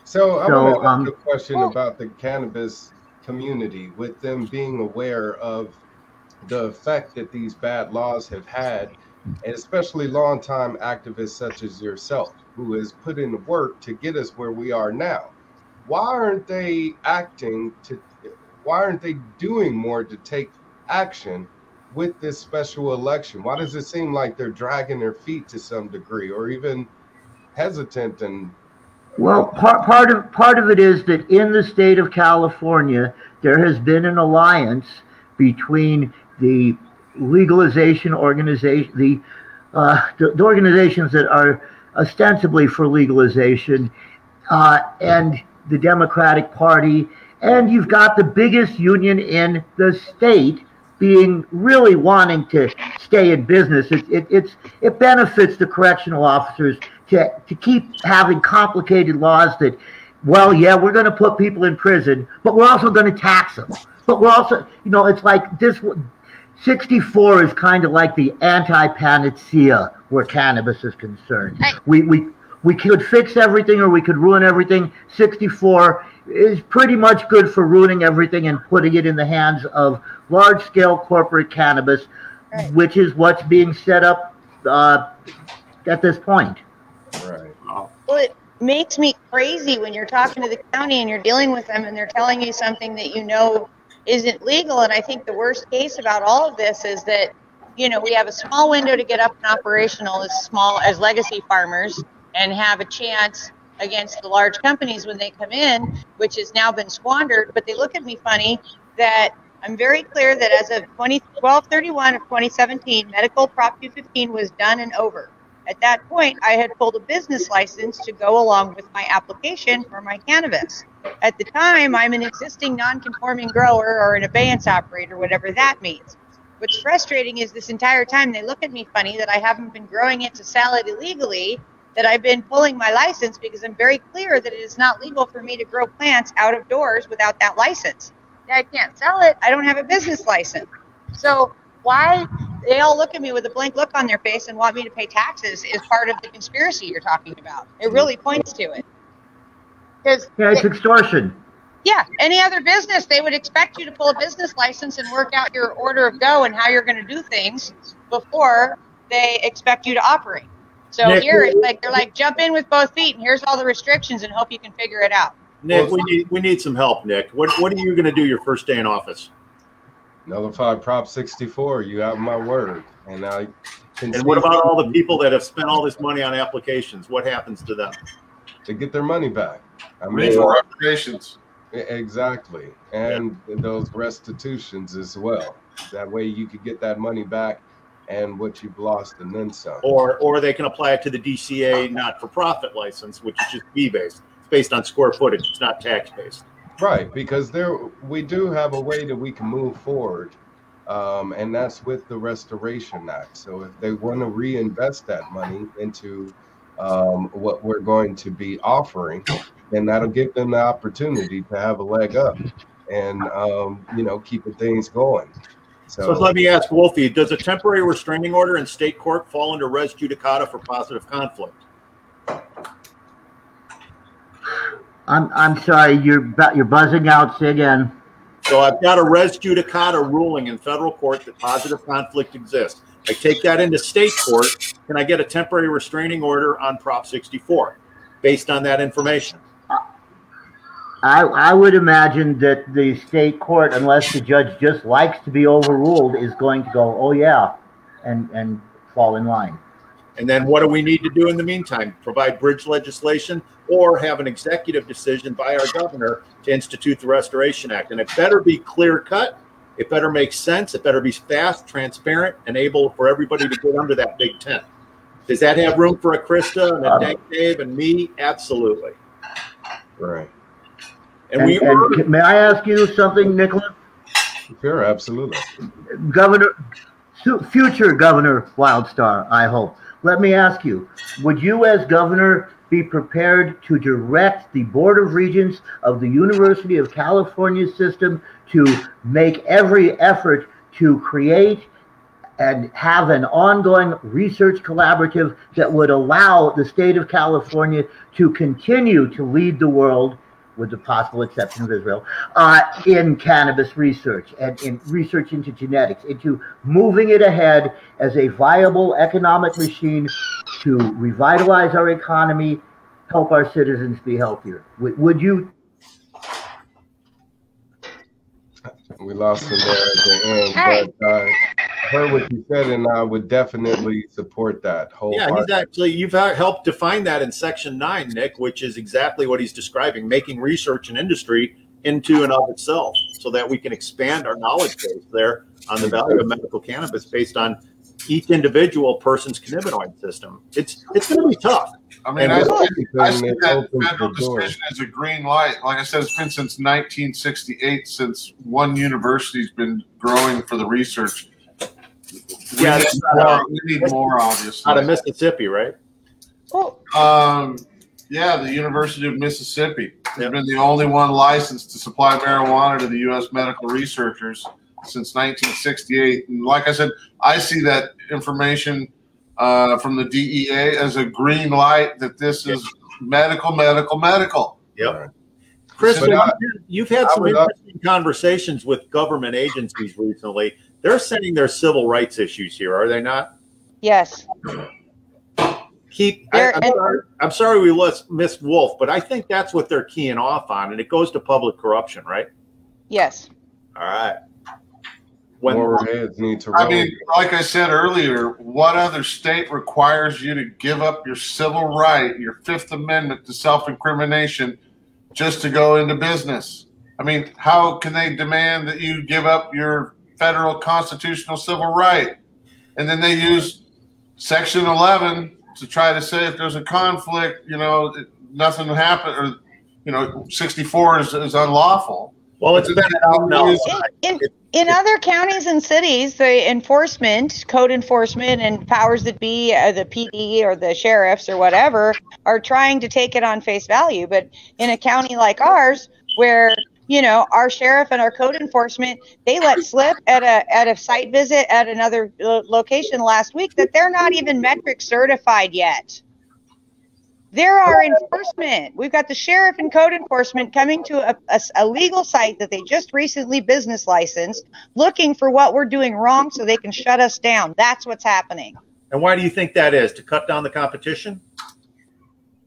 So I want to ask a question about the cannabis community, with them being aware of the effect that these bad laws have had, and especially longtime activists such as yourself, who has put in the work to get us where we are now. Why aren't they why aren't they doing more to take action with this special election? Why does it seem like they're dragging their feet to some degree, or even hesitant? And well, part of it is that in the state of California, there has been an alliance between the legalization organization, the organizations that are ostensibly for legalization, and the Democratic Party, and you've got the biggest union in the state being really wanting to stay in business. It benefits the correctional officers to keep having complicated laws that, well, yeah, we're going to put people in prison, but we're also going to tax them. But we're also, it's like this. 64 is kind of like the anti-panacea where cannabis is concerned. We could fix everything or we could ruin everything. 64 is pretty much good for ruining everything and putting it in the hands of large-scale corporate cannabis, right, which is what's being set up at this point. Right. Well, it makes me crazy when you're talking to the county and you're dealing with them and they're telling you something that isn't legal. And I think the worst case about all of this is that, we have a small window to get up and operational as legacy farmers and have a chance against the large companies when they come in, which has now been squandered. But they look at me funny that I'm very clear that as of 12/31 of 2017, medical Prop 215 was done and over. At that point, I had pulled a business license to go along with my application for my cannabis. At the time, I'm an existing non-conforming grower or an abeyance operator, whatever that means. What's frustrating is this entire time they look at me funny that I haven't been growing it to sell it illegally, that I've been pulling my license because I'm very clear that it is not legal for me to grow plants out of doors without that license. I can't sell it. I don't have a business license. So why they all look at me with a blank look on their face and want me to pay taxes is part of the conspiracy you're talking about. It really points to it. Yeah, it's extortion. Yeah, any other business, they would expect you to pull a business license and work out your order of go and how you're going to do things before they expect you to operate. So Nick, here, it's like they're like, jump in with both feet, and here's all the restrictions, and hope you can figure it out. Nick, we need some help, Nick. What are you going to do your first day in office? Nullify Prop 64. You have my word. And what about all the people that have spent all this money on applications? What happens to them? They get their money back. Reparations. Exactly. And those restitutions as well. That way you could get that money back and what you've lost and then some. Or they can apply it to the DCA not-for-profit license, which is just fee-based. It's based on square footage. It's not tax-based. Right, because we do have a way that we can move forward, and that's with the Restoration Act. So if they want to reinvest that money into what we're going to be offering, then that'll give them the opportunity to have a leg up and keeping things going. So let me ask Wolfie, does a temporary restraining order in state court fall under res judicata for positive conflict? I'm sorry, you're buzzing out. Say again. So I've got a res judicata ruling in federal court that positive conflict exists. I take that into state court. Can I get a temporary restraining order on Prop 64 based on that information? I would imagine that the state court, unless the judge just likes to be overruled, is going to go, oh yeah, and fall in line. And then what do we need to do in the meantime? Provide bridge legislation or have an executive decision by our governor to institute the Restoration Act. And it better be clear cut. It better make sense. It better be fast, transparent, and able for everybody to get under that big tent. Does that have room for a Krista and a Dank Dave and me? Absolutely. Right. And may I ask you something, Nicholas? Sure, absolutely. Future Governor Wildstar, I hope. Let me ask you, would you as governor be prepared to direct the Board of Regents of the University of California system to make every effort to create and have an ongoing research collaborative that would allow the state of California to continue to lead the world, with the possible exception of Israel, in cannabis research and in research into genetics, into moving it ahead as a viable economic machine to revitalize our economy, help our citizens be healthier? Would you? We lost him there at the end, but I heard what you said, and I would definitely support that whole. Yeah, he's actually, you've helped define that in Section 9, Nick, which is exactly what he's describing, making research and industry into and of itself so that we can expand our knowledge base there on the value of medical cannabis based on each individual person's cannabinoid system. It's going to be tough. I mean, I see that federal decision as a green light. Like I said, it's been since 1968 since one university's been growing for the research. We need more, obviously. Out of Mississippi, right? Well, yeah, the University of Mississippi has been the only one licensed to supply marijuana to the U.S. medical researchers since 1968. And like I said, I see that information from the DEA as a green light that this is medical. Yep. Chris, you've had some interesting conversations with government agencies recently. They're saying there's civil rights issues here, are they not? yes. I'm sorry we missed Wolf, but I think that's what they're keying off on, and it goes to public corruption, right? Yes. All right. More heads need to roll. I mean, like I said earlier, what other state requires you to give up your civil right, your Fifth Amendment to self-incrimination, just to go into business? I mean, how can they demand that you give up your federal constitutional civil right? And then they use Section 11 to try to say if there's a conflict, you know, nothing happened, or, you know, 64 is unlawful. Well, it's been out now. In other counties and cities, the enforcement, code enforcement, and powers that be, the PD or the sheriffs or whatever, are trying to take it on face value. But in a county like ours, where, you know, our sheriff and our code enforcement, they let slip at a site visit at another location last week that they're not even metric certified yet. There are enforcement. We've got the sheriff and code enforcement coming to a legal site that they just recently business licensed, looking for what we're doing wrong so they can shut us down. That's what's happening. And why do you think that is? To cut down the competition?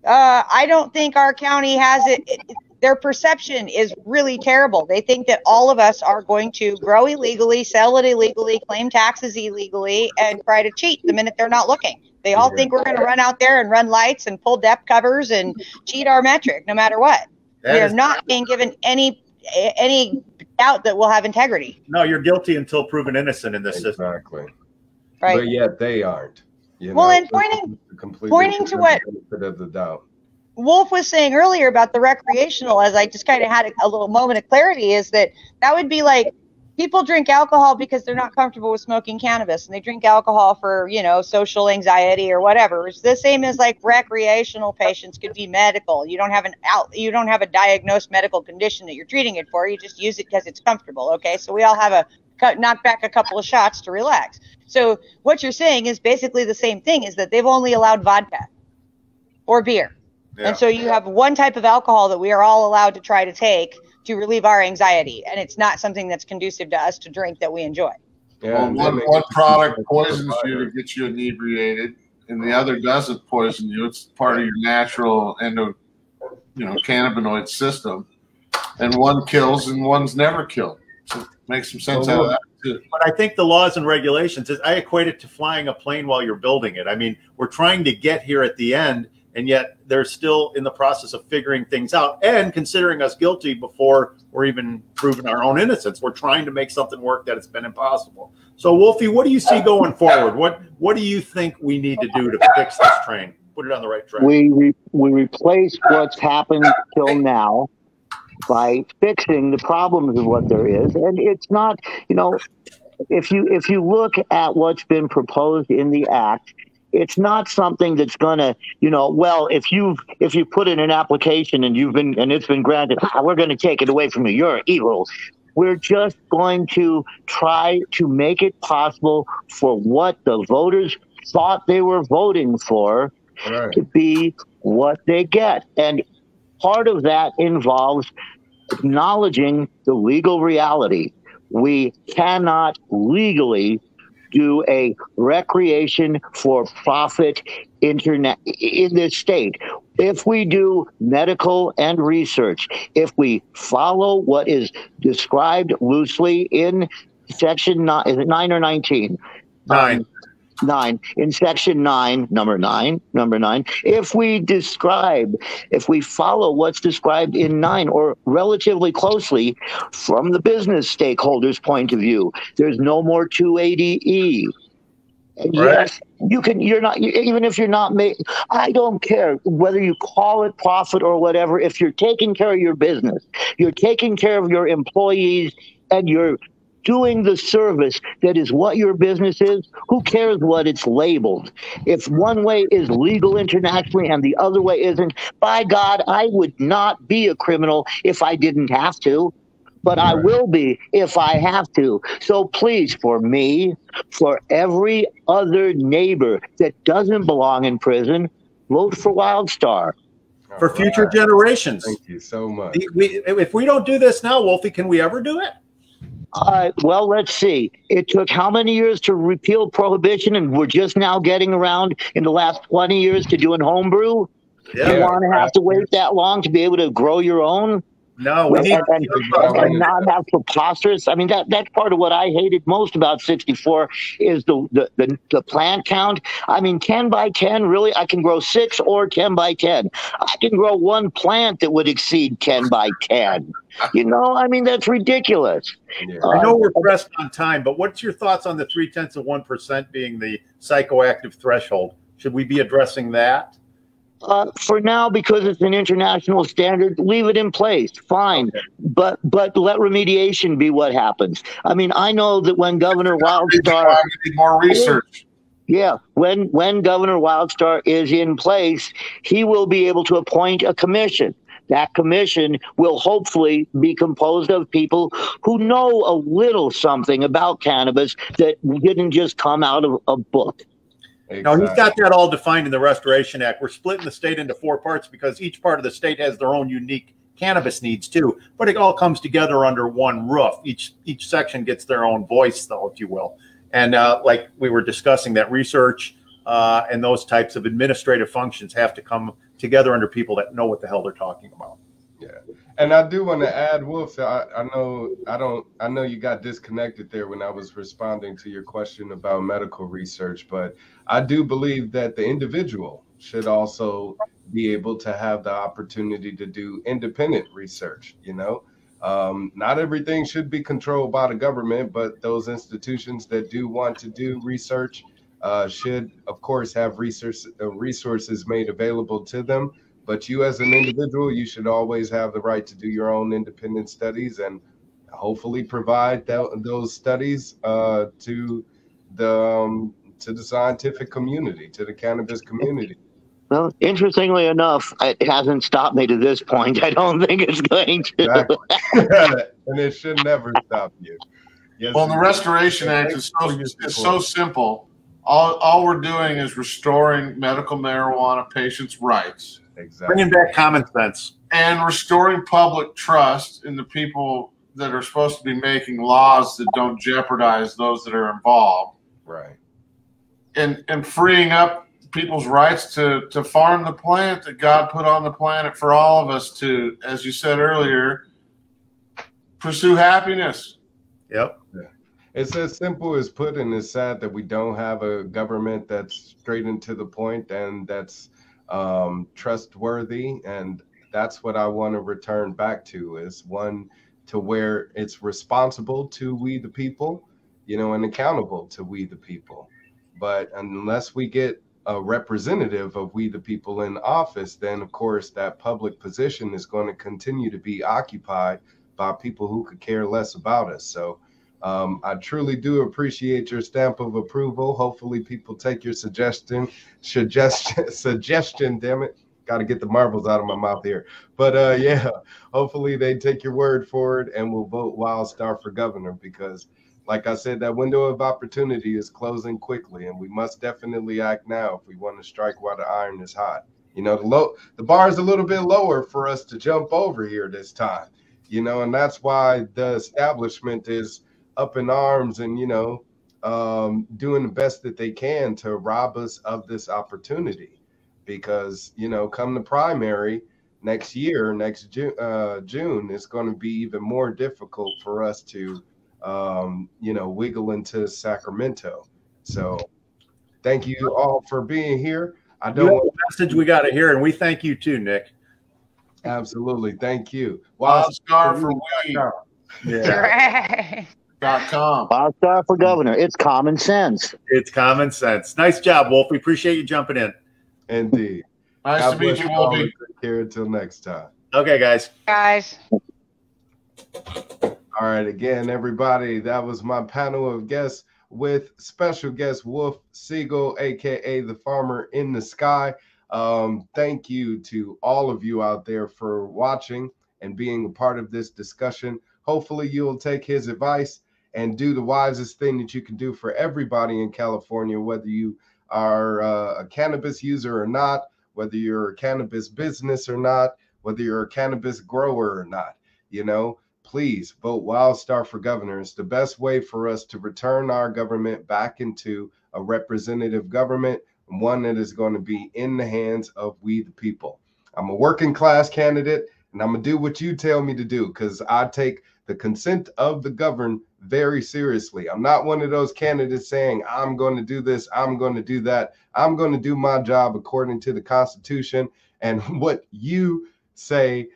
I don't think our county has it. Their perception is really terrible. They think that all of us are going to grow illegally, sell it illegally, claim taxes illegally, and try to cheat the minute they're not looking. They all think we're going to run out there and run lights and pull depth covers and cheat our metric no matter what. We are not being given any doubt that we'll have integrity. No, you're guilty until proven innocent in this system. Exactly. Right. But yet they aren't. Well, and pointing to what of the doubt. Wolf was saying earlier about the recreational, as I just kind of had a little moment of clarity, is that would be like people drink alcohol because they're not comfortable with smoking cannabis, and they drink alcohol for, you know, social anxiety or whatever. It's the same as like recreational patients could be medical. You don't have a diagnosed medical condition that you're treating it for. You just use it because it's comfortable. Okay, so we all have knock back a couple of shots to relax. So what you're saying is basically the same thing, is that they've only allowed vodka or beer. Yeah. And so you have one type of alcohol that we are all allowed to try to take to relieve our anxiety, and it's not something that's conducive to us to drink that we enjoy. Yeah, well, one product poisons you to get you inebriated, and the other doesn't poison you. It's part of your natural cannabinoid system, and one kills and one's never killed. So make some sense out of that. But I think the laws and regulations, I equate it to flying a plane while you're building it. I mean, we're trying to get here at the end, and yet they're still in the process of figuring things out and considering us guilty before we're even proven our own innocence. We're trying to make something work that it's been impossible. So, Wolfie, what do you see going forward? What do you think we need to do to fix this train? Put it on the right track. We replace what's happened till now by fixing the problems of what there is. And it's not, you know, if you look at what's been proposed in the act, it's not something that's going to, you know, well, if you put in an application and it's been granted, we're going to take it away from you. You're evil. We're just going to try to make it possible for what the voters thought they were voting for to be what they get. And part of that involves acknowledging the legal reality. We cannot legally do a recreation for profit internet in this state. If we do medical and research, if we follow what is described loosely in section 9, is it 9 or 19? 9. 9 in section 9, number 9, if we follow what's described in 9 or relatively closely from the business stakeholders' point of view, there's no more 280E. And yes, even if you're not I don't care whether you call it profit or whatever. If you're taking care of your business, you're taking care of your employees, and you're doing the service that is what your business is, who cares what it's labeled? If one way is legal internationally and the other way isn't, by God, I would not be a criminal if I didn't have to. But I will be if I have to. So please, for me, for every other neighbor that doesn't belong in prison, vote for Wildstar. For future generations. Thank you so much. If we don't do this now, Wolfie, can we ever do it? Well, let's see. It took how many years to repeal prohibition, and we're just now getting around in the last 20 years to doing homebrew? Yeah. You want to have to wait that long to be able to grow your own? No, we need and not have preposterous. I mean, that's part of what I hated most about 64 is the plant count. I mean, 10 by 10, really, I can grow 6 or 10 by 10. I can grow one plant that would exceed 10 by 10. You know, I mean, that's ridiculous. Yeah. I know we're pressed on time, but what's your thoughts on the 0.3% being the psychoactive threshold? Should we be addressing that? For now, because it's an international standard, leave it in place. Fine. Okay. But let remediation be what happens. I mean, I know that when Governor Wildstar need more research. Yeah, when Governor Wildstar is in place, he will be able to appoint a commission. That commission will hopefully be composed of people who know a little something about cannabis that didn't just come out of a book. Exactly. No, he's got that all defined in the Restoration Act. We're splitting the state into 4 parts because each part of the state has their own unique cannabis needs too. But it all comes together under one roof. Each section gets their own voice, though, if you will. And like we were discussing, that research and those types of administrative functions have to come together under people that know what the hell they're talking about. Yeah, and I do want to add, Wolf. I know you got disconnected there when I was responding to your question about medical research, but I do believe that the individual should also be able to have the opportunity to do independent research. You know, not everything should be controlled by the government, but those institutions that do want to do research should, of course, have resources made available to them. But you as an individual, you should always have the right to do your own independent studies and hopefully provide those studies to the scientific community, to the cannabis community. Well, interestingly enough, it hasn't stopped me to this point. I don't think it's going to. Exactly. And it should never stop you. Yes, well, the Restoration Act is so simple. All we're doing is restoring medical marijuana patients' rights. Exactly. Bringing back common sense. And restoring public trust in the people that are supposed to be making laws that don't jeopardize those that are involved. Right. And freeing up people's rights to farm the plant that God put on the planet for all of us to, as you said earlier, pursue happiness. Yep. Yeah. It's as simple as put, and it's sad that we don't have a government that's straight and to the point and that's trustworthy. And that's what I want to return back to, is one to where it's responsible to we the people, and accountable to we the people. But unless we get a representative of we the people in office, then of course that public position is going to continue to be occupied by people who could care less about us. So I truly do appreciate your stamp of approval. Hopefully people take your suggestion, damn it. Got to get the marbles out of my mouth here. But yeah, hopefully they take your word for it and will vote Wildstar for governor, because like I said, that window of opportunity is closing quickly, and we must definitely act now if we want to strike while the iron is hot. The bar is a little bit lower for us to jump over here this time, and that's why the establishment is up in arms and, doing the best that they can to rob us of this opportunity. Because, come the primary next year, next June, it's going to be even more difficult for us to, wiggle into Sacramento. So thank you all for being here. I don't want a message we got to hear, and we thank you too, Nick. Absolutely. Thank you. Wildstar for weed. Yeah. .com. Wildstar for governor. It's common sense. It's common sense. Nice job, Wolf. We appreciate you jumping in. Indeed. Nice to meet you, Wolfie. Take care until next time. Okay, guys. All right, again, everybody, that was my panel of guests with special guest Wolf Segal, aka the Farmer in the Sky. Thank you to all of you out there for watching and being a part of this discussion. Hopefully you'll take his advice and do the wisest thing that you can do for everybody in California, whether you are a cannabis user or not, whether you're a cannabis business or not, whether you're a cannabis grower or not. Please vote Wildstar for governor. It's the best way for us to return our government back into a representative government, one that is going to be in the hands of we the people. I'm a working class candidate, and I'm going to do what you tell me to do, because I take the consent of the governed very seriously. I'm not one of those candidates saying, I'm going to do this, I'm going to do that. I'm going to do my job according to the Constitution and what you say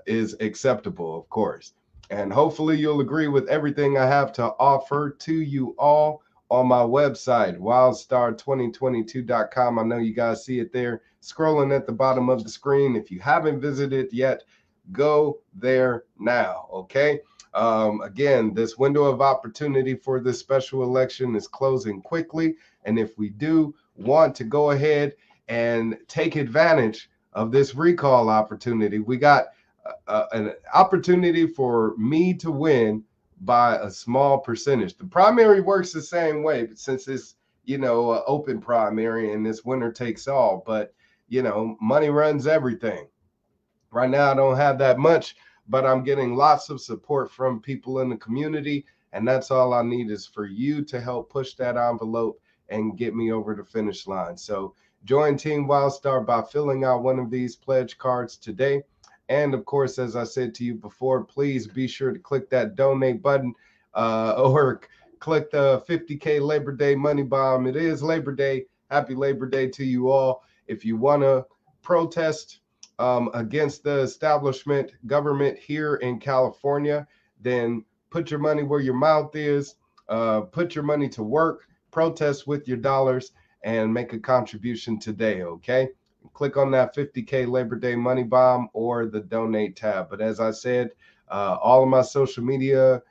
is acceptable, of course. And hopefully you'll agree with everything I have to offer to you all on my website, wildstar2022.com. I know you guys see it there scrolling at the bottom of the screen. If you haven't visited yet, go there now, okay? Again, this window of opportunity for this special election is closing quickly. And if we do want to go ahead and take advantage of this recall opportunity, we got an opportunity for me to win by a small percentage. The primary works the same way, but since it's, an open primary and this winner takes all, but, money runs everything. Right now, I don't have that much, but I'm getting lots of support from people in the community. And that's all I need is for you to help push that envelope and get me over the finish line. So join Team Wildstar by filling out one of these pledge cards today. And of course, as I said to you before, please be sure to click that donate button or click the 50K Labor Day money bomb. It is Labor Day. Happy Labor Day to you all. If you want to protest against the establishment government here in California, then put your money where your mouth is. Put your money to work. Protest with your dollars and make a contribution today, okay? Click on that 50K Labor Day money bomb or the donate tab. But as I said, all of my social media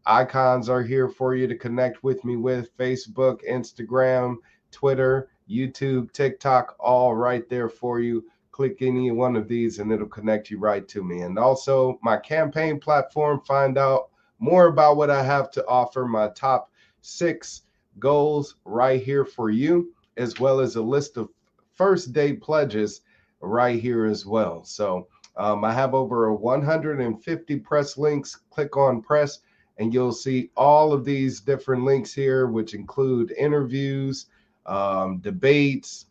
icons are here for you to connect with me with: Facebook, Instagram, Twitter, YouTube, TikTok, all right there for you. Click any one of these and it'll connect you right to me. And also my campaign platform, find out more about what I have to offer, my top 6 goals right here for you, as well as a list of first day pledges right here as well. So I have over 150 press links. Click on press and you'll see all of these different links here, which include interviews, debates,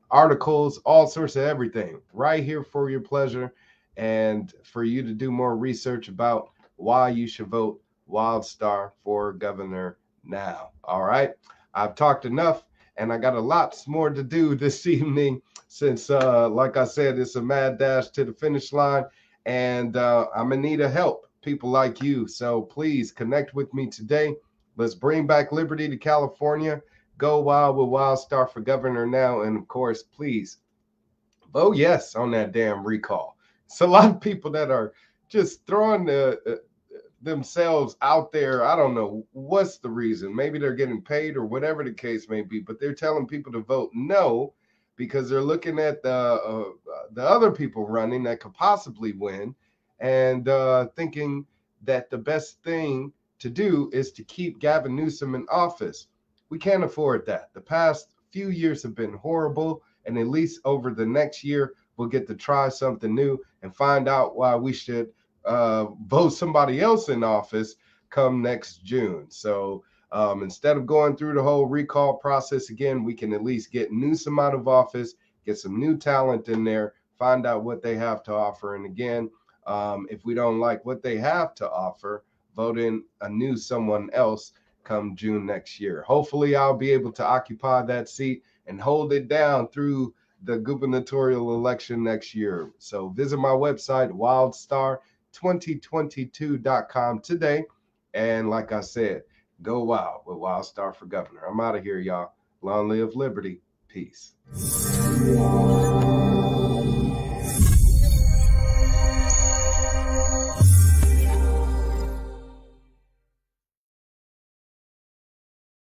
articles, all sorts of everything right here for your pleasure and for you to do more research about why you should vote Wildstar for governor now. All right. I've talked enough, and I got a lot more to do this evening since, like I said, it's a mad dash to the finish line, and I'm in need of help, people like you. So please connect with me today. Let's bring back liberty to California. Go wild with Wildstar for governor now. And of course, please vote yes on that damn recall. It's a lot of people that are just throwing themselves out there. I don't know what's the reason. Maybe they're getting paid or whatever the case may be, but they're telling people to vote no because they're looking at the other people running that could possibly win and thinking that the best thing to do is to keep Gavin Newsom in office. We can't afford that. The past few years have been horrible, and at least over the next year, we'll get to try something new and find out why we should vote somebody else in office come next June. So instead of going through the whole recall process again, we can at least get Newsom out of office, get some new talent in there, find out what they have to offer. And again, if we don't like what they have to offer, vote in a new someone else come June next year. Hopefully I'll be able to occupy that seat and hold it down through the gubernatorial election next year. So visit my website, wildstar2022.com today. And like I said, go wild with Wildstar for governor. I'm out of here, y'all. Long live liberty. Peace.